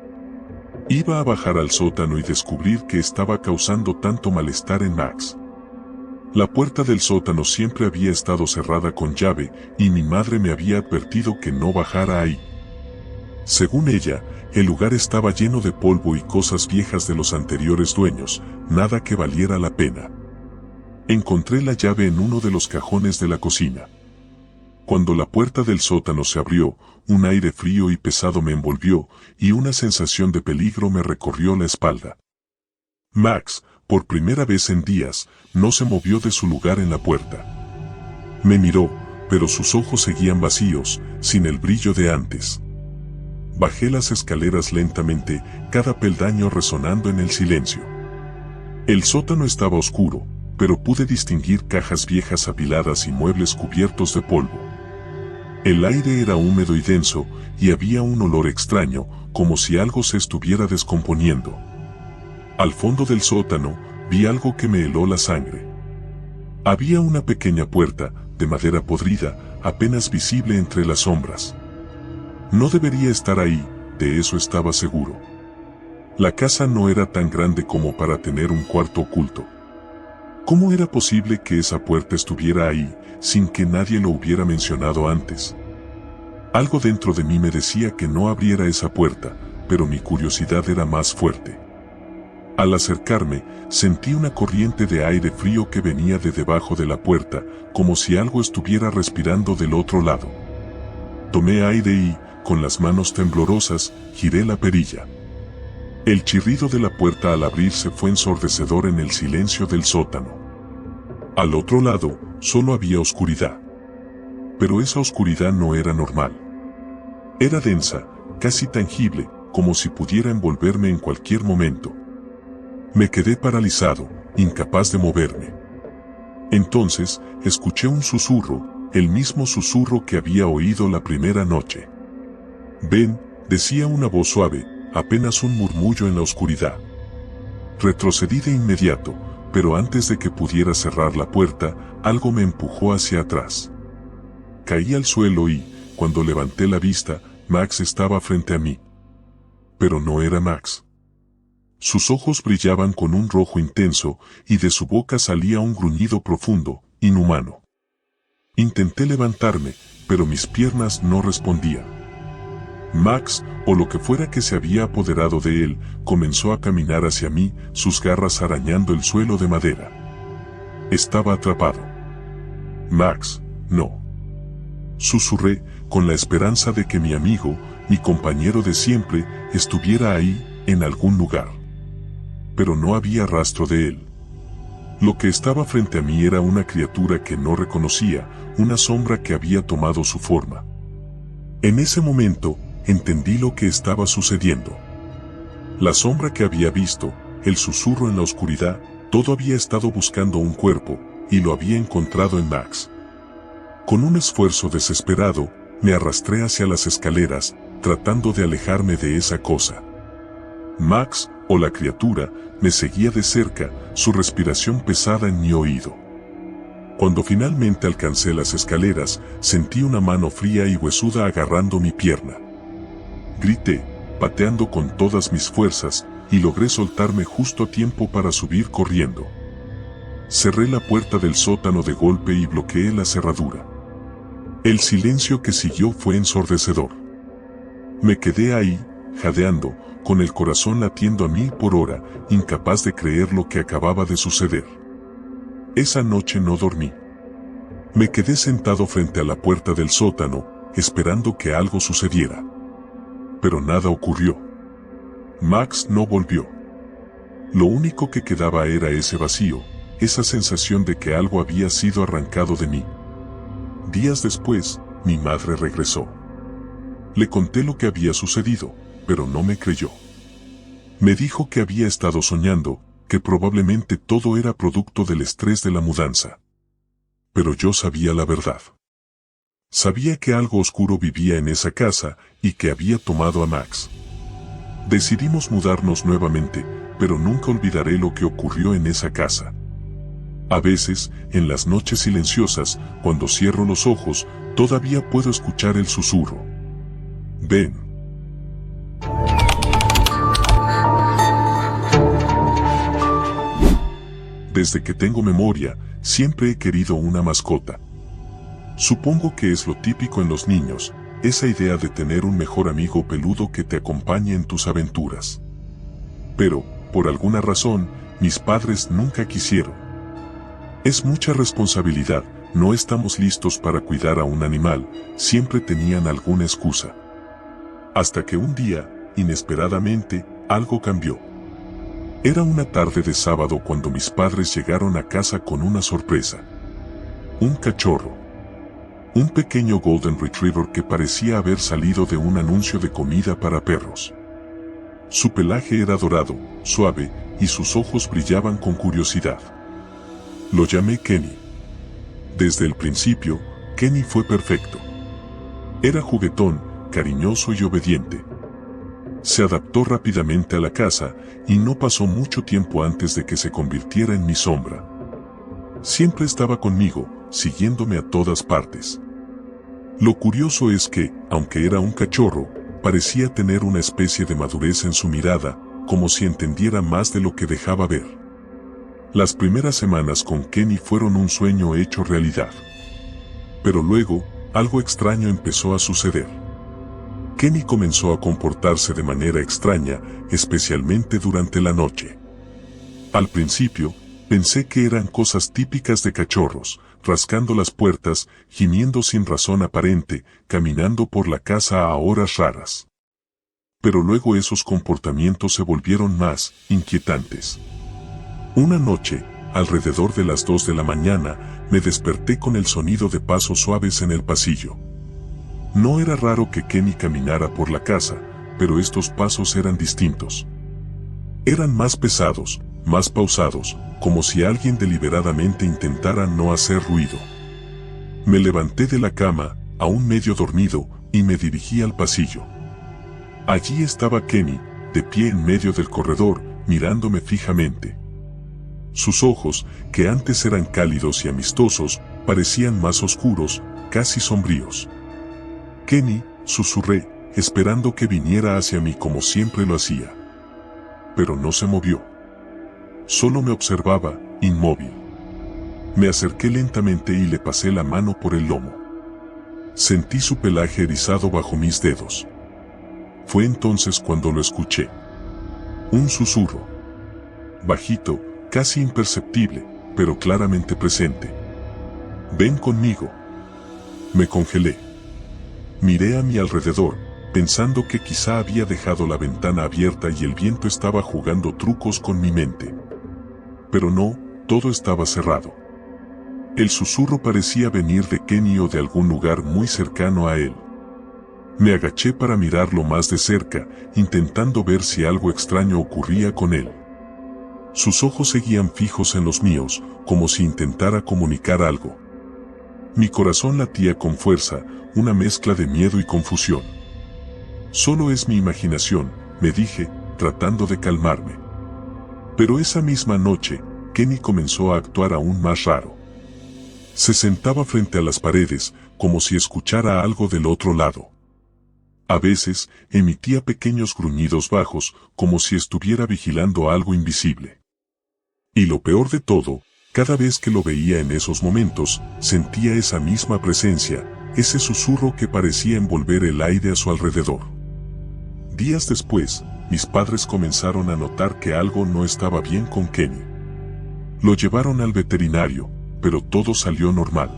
Iba a bajar al sótano y descubrir qué estaba causando tanto malestar en Max. La puerta del sótano siempre había estado cerrada con llave, y mi madre me había advertido que no bajara ahí. Según ella, el lugar estaba lleno de polvo y cosas viejas de los anteriores dueños, nada que valiera la pena. Encontré la llave en uno de los cajones de la cocina. Cuando la puerta del sótano se abrió, un aire frío y pesado me envolvió, y una sensación de peligro me recorrió la espalda. Max, por primera vez en días, no se movió de su lugar en la puerta. Me miró, pero sus ojos seguían vacíos, sin el brillo de antes. Bajé las escaleras lentamente, cada peldaño resonando en el silencio. El sótano estaba oscuro, pero pude distinguir cajas viejas apiladas y muebles cubiertos de polvo. El aire era húmedo y denso, y había un olor extraño, como si algo se estuviera descomponiendo. Al fondo del sótano, vi algo que me heló la sangre. Había una pequeña puerta, de madera podrida, apenas visible entre las sombras. No debería estar ahí, de eso estaba seguro. La casa no era tan grande como para tener un cuarto oculto. ¿Cómo era posible que esa puerta estuviera ahí, sin que nadie lo hubiera mencionado antes? Algo dentro de mí me decía que no abriera esa puerta, pero mi curiosidad era más fuerte. Al acercarme, sentí una corriente de aire frío que venía de debajo de la puerta, como si algo estuviera respirando del otro lado. Tomé aire y, con las manos temblorosas, giré la perilla. El chirrido de la puerta al abrirse fue ensordecedor en el silencio del sótano. Al otro lado, solo había oscuridad. Pero esa oscuridad no era normal. Era densa, casi tangible, como si pudiera envolverme en cualquier momento. Me quedé paralizado, incapaz de moverme. Entonces, escuché un susurro, el mismo susurro que había oído la primera noche. «Ven», decía una voz suave, apenas un murmullo en la oscuridad. Retrocedí de inmediato, pero antes de que pudiera cerrar la puerta, algo me empujó hacia atrás. Caí al suelo y, cuando levanté la vista, Max estaba frente a mí. Pero no era Max. Sus ojos brillaban con un rojo intenso, y de su boca salía un gruñido profundo, inhumano. Intenté levantarme, pero mis piernas no respondían. Max, o lo que fuera que se había apoderado de él, comenzó a caminar hacia mí, sus garras arañando el suelo de madera. Estaba atrapado. «Max, no», susurré, con la esperanza de que mi amigo, mi compañero de siempre, estuviera ahí, en algún lugar. Pero no había rastro de él. Lo que estaba frente a mí era una criatura que no reconocía, una sombra que había tomado su forma. En ese momento, entendí lo que estaba sucediendo. La sombra que había visto, el susurro en la oscuridad, todo había estado buscando un cuerpo, y lo había encontrado en Max. Con un esfuerzo desesperado, me arrastré hacia las escaleras, tratando de alejarme de esa cosa. Max, o la criatura, me seguía de cerca, su respiración pesada en mi oído. Cuando finalmente alcancé las escaleras, sentí una mano fría y huesuda agarrando mi pierna. Grité, pateando con todas mis fuerzas, y logré soltarme justo a tiempo para subir corriendo. Cerré la puerta del sótano de golpe y bloqueé la cerradura. El silencio que siguió fue ensordecedor. Me quedé ahí, jadeando, con el corazón latiendo a 1000 por hora, incapaz de creer lo que acababa de suceder. Esa noche no dormí. Me quedé sentado frente a la puerta del sótano, esperando que algo sucediera. Pero nada ocurrió. Max no volvió. Lo único que quedaba era ese vacío, esa sensación de que algo había sido arrancado de mí. Días después, mi madre regresó. Le conté lo que había sucedido, pero no me creyó. Me dijo que había estado soñando, que probablemente todo era producto del estrés de la mudanza. Pero yo sabía la verdad. Sabía que algo oscuro vivía en esa casa y que había tomado a Max. Decidimos mudarnos nuevamente, pero nunca olvidaré lo que ocurrió en esa casa. A veces, en las noches silenciosas, cuando cierro los ojos, todavía puedo escuchar el susurro. «Ven». Desde que tengo memoria, siempre he querido una mascota. Supongo que es lo típico en los niños, esa idea de tener un mejor amigo peludo que te acompañe en tus aventuras. Pero, por alguna razón, mis padres nunca quisieron. Es mucha responsabilidad, no estamos listos para cuidar a un animal, siempre tenían alguna excusa. Hasta que un día, inesperadamente, algo cambió. Era una tarde de sábado cuando mis padres llegaron a casa con una sorpresa. Un cachorro. Un pequeño Golden Retriever que parecía haber salido de un anuncio de comida para perros. Su pelaje era dorado, suave, y sus ojos brillaban con curiosidad. Lo llamé Kenny. Desde el principio, Kenny fue perfecto. Era juguetón, cariñoso y obediente. Se adaptó rápidamente a la casa, y no pasó mucho tiempo antes de que se convirtiera en mi sombra. Siempre estaba conmigo, siguiéndome a todas partes. Lo curioso es que, aunque era un cachorro, parecía tener una especie de madurez en su mirada, como si entendiera más de lo que dejaba ver. Las primeras semanas con Kenny fueron un sueño hecho realidad. Pero luego, algo extraño empezó a suceder. Kenny comenzó a comportarse de manera extraña, especialmente durante la noche. Al principio, pensé que eran cosas típicas de cachorros, rascando las puertas, gimiendo sin razón aparente, caminando por la casa a horas raras. Pero luego esos comportamientos se volvieron más inquietantes. Una noche, alrededor de las 2 de la mañana, me desperté con el sonido de pasos suaves en el pasillo. No era raro que Kenny caminara por la casa, pero estos pasos eran distintos. Eran más pesados, más pausados, como si alguien deliberadamente intentara no hacer ruido. Me levanté de la cama, aún medio dormido, y me dirigí al pasillo. Allí estaba Kenny, de pie en medio del corredor, mirándome fijamente. Sus ojos, que antes eran cálidos y amistosos, parecían más oscuros, casi sombríos. Kenny, susurré, esperando que viniera hacia mí como siempre lo hacía. Pero no se movió. Solo me observaba, inmóvil. Me acerqué lentamente y le pasé la mano por el lomo. Sentí su pelaje erizado bajo mis dedos. Fue entonces cuando lo escuché. Un susurro. Bajito, casi imperceptible, pero claramente presente. Ven conmigo. Me congelé. Miré a mi alrededor, pensando que quizá había dejado la ventana abierta y el viento estaba jugando trucos con mi mente. Pero no, todo estaba cerrado. El susurro parecía venir de Kenny o de algún lugar muy cercano a él. Me agaché para mirarlo más de cerca, intentando ver si algo extraño ocurría con él. Sus ojos seguían fijos en los míos, como si intentara comunicar algo. Mi corazón latía con fuerza, una mezcla de miedo y confusión. Solo es mi imaginación, me dije, tratando de calmarme. Pero esa misma noche, Kenny comenzó a actuar aún más raro. Se sentaba frente a las paredes, como si escuchara algo del otro lado. A veces, emitía pequeños gruñidos bajos, como si estuviera vigilando algo invisible. Y lo peor de todo, cada vez que lo veía en esos momentos, sentía esa misma presencia, ese susurro que parecía envolver el aire a su alrededor. Días después, mis padres comenzaron a notar que algo no estaba bien con Kenny. Lo llevaron al veterinario, pero todo salió normal.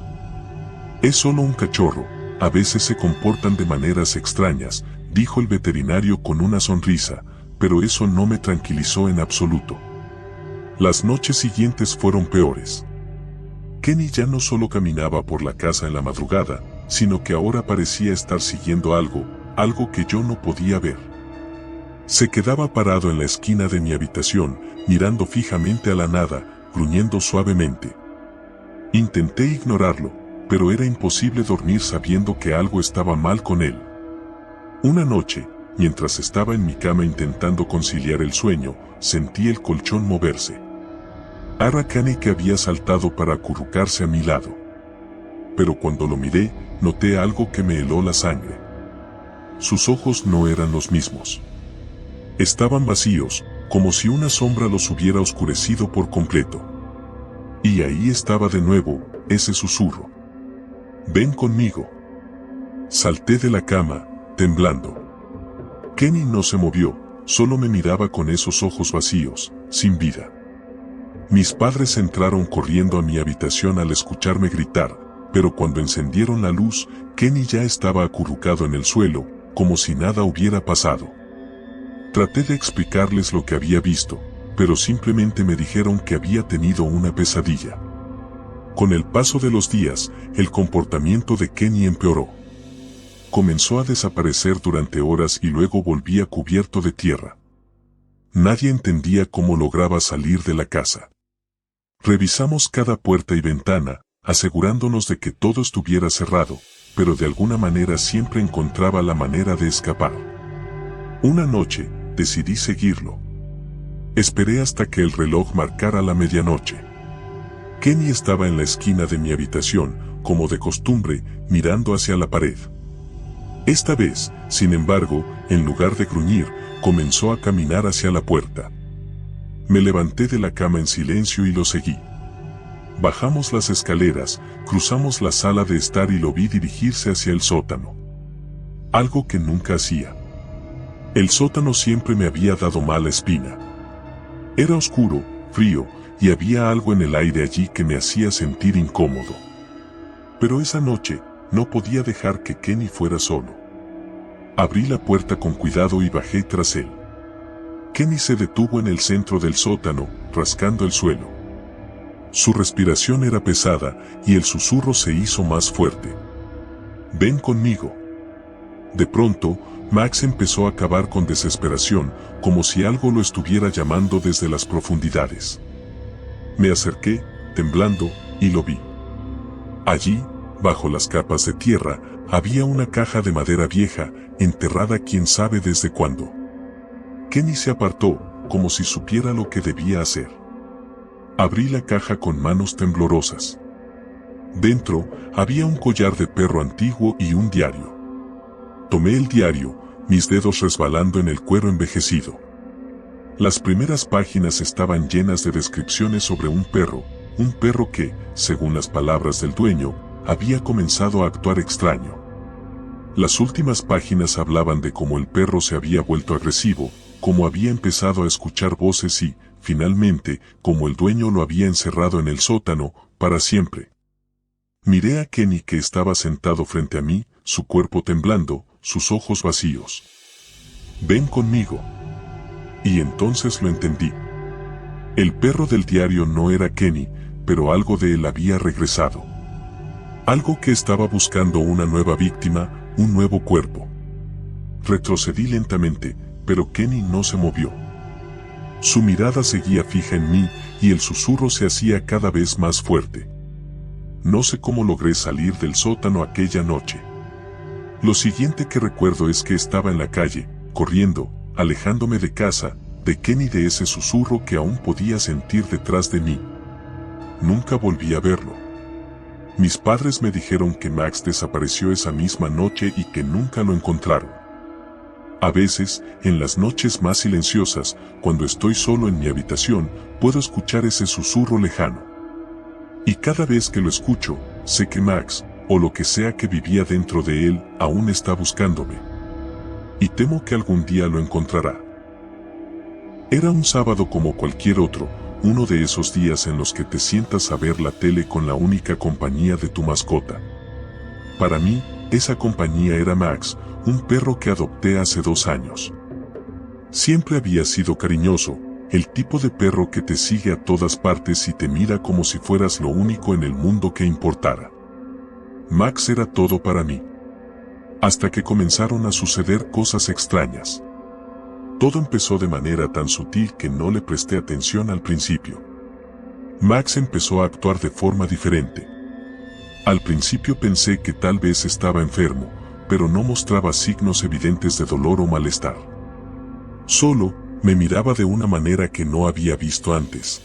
Es solo un cachorro, a veces se comportan de maneras extrañas, dijo el veterinario con una sonrisa, pero eso no me tranquilizó en absoluto. Las noches siguientes fueron peores. Kenny ya no solo caminaba por la casa en la madrugada, sino que ahora parecía estar siguiendo algo que yo no podía ver. Se quedaba parado en la esquina de mi habitación, mirando fijamente a la nada, gruñendo suavemente. Intenté ignorarlo, pero era imposible dormir sabiendo que algo estaba mal con él. Una noche, mientras estaba en mi cama intentando conciliar el sueño, sentí el colchón moverse. Era Kenny, que había saltado para acurrucarse a mi lado. Pero cuando lo miré, noté algo que me heló la sangre. Sus ojos no eran los mismos. Estaban vacíos, como si una sombra los hubiera oscurecido por completo. Y ahí estaba de nuevo, ese susurro. Ven conmigo. Salté de la cama, temblando. Kenny no se movió, solo me miraba con esos ojos vacíos, sin vida. Mis padres entraron corriendo a mi habitación al escucharme gritar, pero cuando encendieron la luz, Kenny ya estaba acurrucado en el suelo, como si nada hubiera pasado. Traté de explicarles lo que había visto, pero simplemente me dijeron que había tenido una pesadilla. Con el paso de los días, el comportamiento de Kenny empeoró. Comenzó a desaparecer durante horas y luego volvía cubierto de tierra. Nadie entendía cómo lograba salir de la casa. Revisamos cada puerta y ventana, asegurándonos de que todo estuviera cerrado, pero de alguna manera siempre encontraba la manera de escapar. Una noche, decidí seguirlo. Esperé hasta que el reloj marcara la medianoche. Kenny estaba en la esquina de mi habitación, como de costumbre, mirando hacia la pared. Esta vez, sin embargo, en lugar de gruñir, comenzó a caminar hacia la puerta. Me levanté de la cama en silencio y lo seguí. Bajamos las escaleras, cruzamos la sala de estar y lo vi dirigirse hacia el sótano. Algo que nunca hacía. El sótano siempre me había dado mala espina. Era oscuro, frío, y había algo en el aire allí que me hacía sentir incómodo. Pero esa noche, no podía dejar que Kenny fuera solo. Abrí la puerta con cuidado y bajé tras él. Kenny se detuvo en el centro del sótano, rascando el suelo. Su respiración era pesada y el susurro se hizo más fuerte. «Ven conmigo». De pronto, Max empezó a cavar con desesperación, como si algo lo estuviera llamando desde las profundidades. Me acerqué, temblando, y lo vi. Allí, bajo las capas de tierra, había una caja de madera vieja, enterrada quién sabe desde cuándo. Kenny se apartó, como si supiera lo que debía hacer. Abrí la caja con manos temblorosas. Dentro, había un collar de perro antiguo y un diario. Tomé el diario, mis dedos resbalando en el cuero envejecido. Las primeras páginas estaban llenas de descripciones sobre un perro que, según las palabras del dueño, había comenzado a actuar extraño. Las últimas páginas hablaban de cómo el perro se había vuelto agresivo, cómo había empezado a escuchar voces y, finalmente, cómo el dueño lo había encerrado en el sótano, para siempre. Miré a Kenny que estaba sentado frente a mí, su cuerpo temblando, sus ojos vacíos. «Ven conmigo». Y entonces lo entendí. El perro del diario no era Kenny, pero algo de él había regresado. Algo que estaba buscando una nueva víctima, un nuevo cuerpo. Retrocedí lentamente, pero Kenny no se movió. Su mirada seguía fija en mí y el susurro se hacía cada vez más fuerte. No sé cómo logré salir del sótano aquella noche. Lo siguiente que recuerdo es que estaba en la calle, corriendo, alejándome de casa, de Kenny, de ese susurro que aún podía sentir detrás de mí. Nunca volví a verlo. Mis padres me dijeron que Max desapareció esa misma noche y que nunca lo encontraron. A veces, en las noches más silenciosas, cuando estoy solo en mi habitación, puedo escuchar ese susurro lejano. Y cada vez que lo escucho, sé que Max, o lo que sea que vivía dentro de él, aún está buscándome. Y temo que algún día lo encontrará. Era un sábado como cualquier otro, uno de esos días en los que te sientas a ver la tele con la única compañía de tu mascota. Para mí, esa compañía era Max, un perro que adopté hace 2 años. Siempre había sido cariñoso, el tipo de perro que te sigue a todas partes y te mira como si fueras lo único en el mundo que importara. Max era todo para mí. Hasta que comenzaron a suceder cosas extrañas. Todo empezó de manera tan sutil que no le presté atención al principio. Max empezó a actuar de forma diferente. Al principio pensé que tal vez estaba enfermo, pero no mostraba signos evidentes de dolor o malestar. Solo, me miraba de una manera que no había visto antes.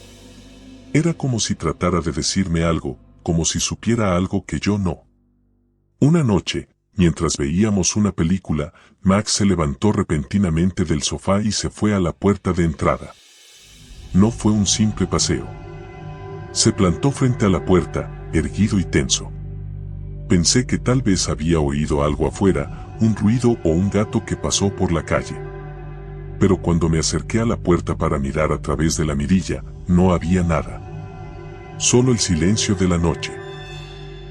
Era como si tratara de decirme algo, como si supiera algo que yo no. Una noche, mientras veíamos una película, Max se levantó repentinamente del sofá y se fue a la puerta de entrada. No fue un simple paseo. Se plantó frente a la puerta, erguido y tenso. Pensé que tal vez había oído algo afuera, un ruido o un gato que pasó por la calle. Pero cuando me acerqué a la puerta para mirar a través de la mirilla, no había nada. Solo el silencio de la noche.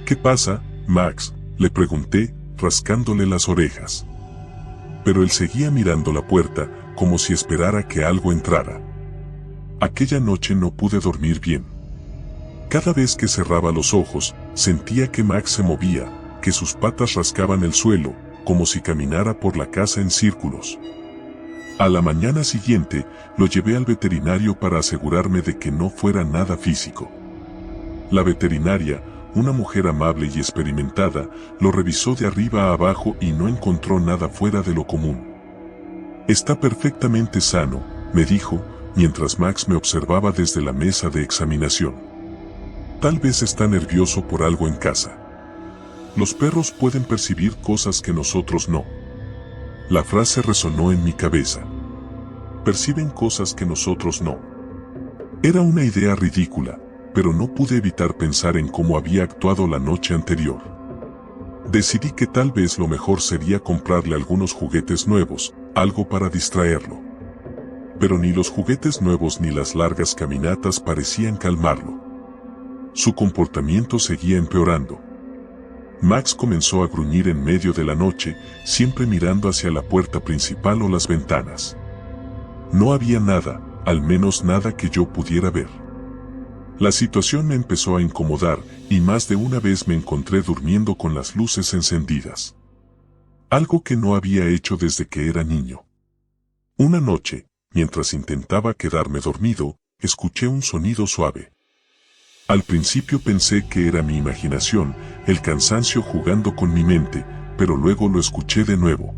«¿Qué pasa, Max?», le pregunté, rascándole las orejas. Pero él seguía mirando la puerta, como si esperara que algo entrara. Aquella noche no pude dormir bien. Cada vez que cerraba los ojos, sentía que Max se movía, que sus patas rascaban el suelo, como si caminara por la casa en círculos. A la mañana siguiente, lo llevé al veterinario para asegurarme de que no fuera nada físico. La veterinaria, una mujer amable y experimentada, lo revisó de arriba a abajo y no encontró nada fuera de lo común. «Está perfectamente sano», me dijo, mientras Max me observaba desde la mesa de examinación. «Tal vez está nervioso por algo en casa». Los perros pueden percibir cosas que nosotros no. La frase resonó en mi cabeza. Perciben cosas que nosotros no. Era una idea ridícula, pero no pude evitar pensar en cómo había actuado la noche anterior. Decidí que tal vez lo mejor sería comprarle algunos juguetes nuevos, algo para distraerlo. Pero ni los juguetes nuevos ni las largas caminatas parecían calmarlo. Su comportamiento seguía empeorando. Max comenzó a gruñir en medio de la noche, siempre mirando hacia la puerta principal o las ventanas. No había nada, al menos nada que yo pudiera ver. La situación me empezó a incomodar y más de una vez me encontré durmiendo con las luces encendidas. Algo que no había hecho desde que era niño. Una noche, mientras intentaba quedarme dormido, escuché un sonido suave. Al principio pensé que era mi imaginación, el cansancio jugando con mi mente, pero luego lo escuché de nuevo.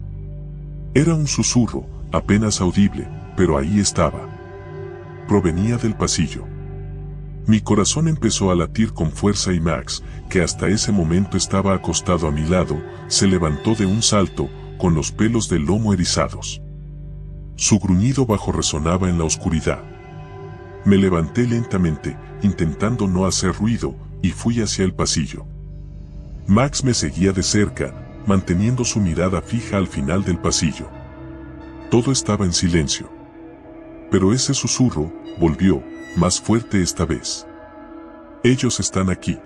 Era un susurro, apenas audible, pero ahí estaba. Provenía del pasillo. Mi corazón empezó a latir con fuerza y Max, que hasta ese momento estaba acostado a mi lado, se levantó de un salto, con los pelos del lomo erizados. Su gruñido bajo resonaba en la oscuridad. Me levanté lentamente, intentando no hacer ruido, y fui hacia el pasillo. Max me seguía de cerca, manteniendo su mirada fija al final del pasillo. Todo estaba en silencio. Pero ese susurro volvió, más fuerte esta vez. Ellos están aquí.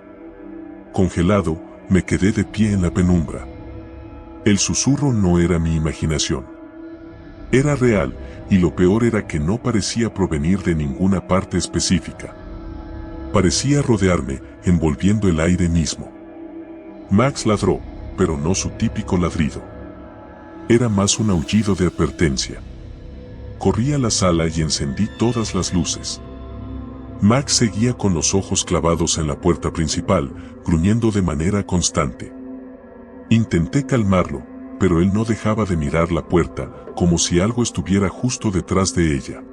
Congelado, me quedé de pie en la penumbra. El susurro no era mi imaginación. Era real, y lo peor era que no parecía provenir de ninguna parte específica. Parecía rodearme, envolviendo el aire mismo. Max ladró, pero no su típico ladrido. Era más un aullido de advertencia. Corrí a la sala y encendí todas las luces. Max seguía con los ojos clavados en la puerta principal, gruñendo de manera constante. Intenté calmarlo, pero él no dejaba de mirar la puerta, como si algo estuviera justo detrás de ella.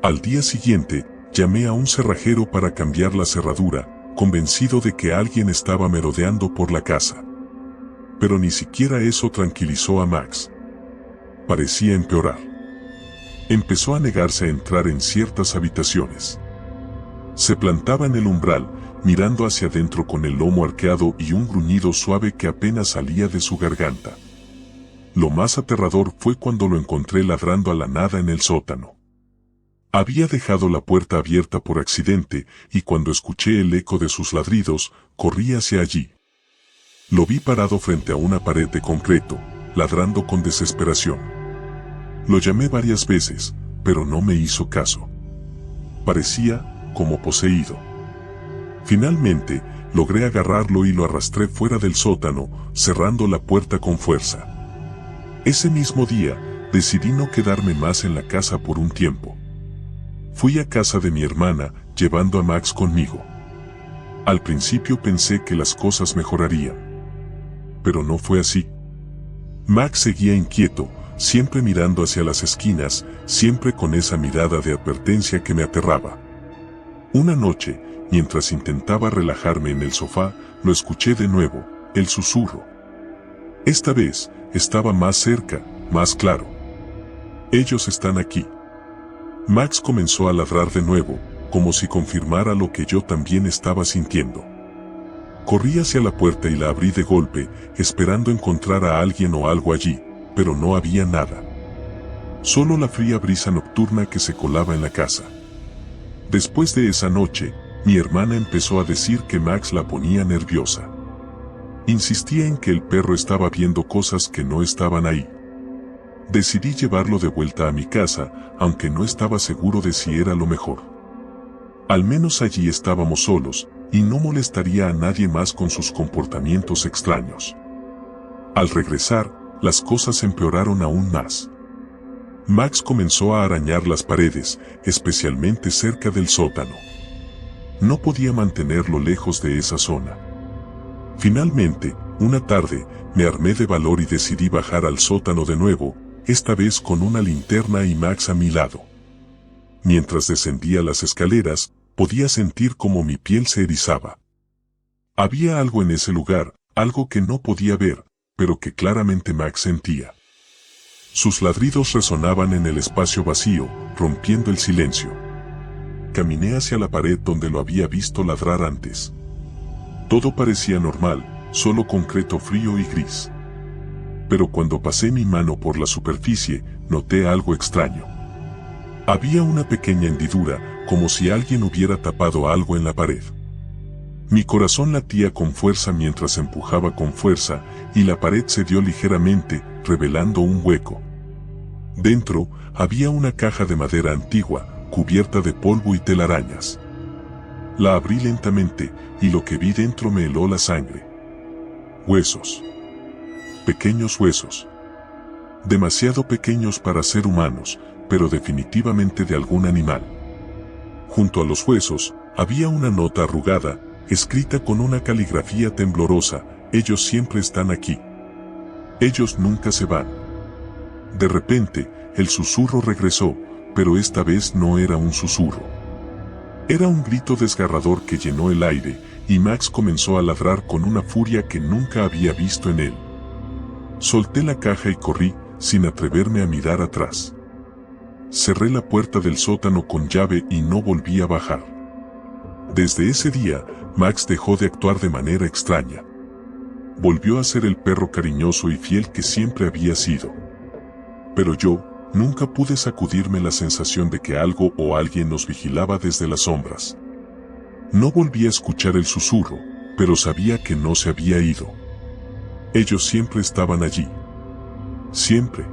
Al día siguiente, llamé a un cerrajero para cambiar la cerradura, convencido de que alguien estaba merodeando por la casa. Pero ni siquiera eso tranquilizó a Max. Parecía empeorar. Empezó a negarse a entrar en ciertas habitaciones. Se plantaba en el umbral, mirando hacia adentro con el lomo arqueado y un gruñido suave que apenas salía de su garganta. Lo más aterrador fue cuando lo encontré ladrando a la nada en el sótano. Había dejado la puerta abierta por accidente, y cuando escuché el eco de sus ladridos, corrí hacia allí. Lo vi parado frente a una pared de concreto, ladrando con desesperación. Lo llamé varias veces, pero no me hizo caso. Parecía como poseído. Finalmente, logré agarrarlo y lo arrastré fuera del sótano, cerrando la puerta con fuerza. Ese mismo día, decidí no quedarme más en la casa por un tiempo. Fui a casa de mi hermana, llevando a Max conmigo. Al principio pensé que las cosas mejorarían. Pero no fue así. Max seguía inquieto, siempre mirando hacia las esquinas, siempre con esa mirada de advertencia que me aterraba. Una noche, mientras intentaba relajarme en el sofá, lo escuché de nuevo, el susurro. Esta vez, estaba más cerca, más claro. Ellos están aquí. Max comenzó a ladrar de nuevo, como si confirmara lo que yo también estaba sintiendo. Corrí hacia la puerta y la abrí de golpe, esperando encontrar a alguien o algo allí, pero no había nada. Solo la fría brisa nocturna que se colaba en la casa. Después de esa noche, mi hermana empezó a decir que Max la ponía nerviosa. Insistía en que el perro estaba viendo cosas que no estaban ahí. Decidí llevarlo de vuelta a mi casa, aunque no estaba seguro de si era lo mejor. Al menos allí estábamos solos, y no molestaría a nadie más con sus comportamientos extraños. Al regresar, las cosas empeoraron aún más. Max comenzó a arañar las paredes, especialmente cerca del sótano. No podía mantenerlo lejos de esa zona. Finalmente, una tarde, me armé de valor y decidí bajar al sótano de nuevo, esta vez con una linterna y Max a mi lado. Mientras descendía las escaleras, podía sentir cómo mi piel se erizaba. Había algo en ese lugar, algo que no podía ver, pero que claramente Max sentía. Sus ladridos resonaban en el espacio vacío, rompiendo el silencio. Caminé hacia la pared donde lo había visto ladrar antes. Todo parecía normal, solo concreto frío y gris. Pero cuando pasé mi mano por la superficie, noté algo extraño. Había una pequeña hendidura, como si alguien hubiera tapado algo en la pared. Mi corazón latía con fuerza mientras empujaba con fuerza, y la pared cedió ligeramente, revelando un hueco. Dentro, había una caja de madera antigua, cubierta de polvo y telarañas. La abrí lentamente, y lo que vi dentro me heló la sangre. Huesos. Pequeños huesos. Demasiado pequeños para ser humanos, pero definitivamente de algún animal. Junto a los huesos, había una nota arrugada, escrita con una caligrafía temblorosa: ellos siempre están aquí. Ellos nunca se van. De repente, el susurro regresó, pero esta vez no era un susurro. Era un grito desgarrador que llenó el aire, y Max comenzó a ladrar con una furia que nunca había visto en él. Solté la caja y corrí, sin atreverme a mirar atrás. Cerré la puerta del sótano con llave y no volví a bajar. Desde ese día, Max dejó de actuar de manera extraña. Volvió a ser el perro cariñoso y fiel que siempre había sido. Pero yo, nunca pude sacudirme la sensación de que algo o alguien nos vigilaba desde las sombras. No volví a escuchar el susurro, pero sabía que no se había ido. Ellos siempre estaban allí. Siempre.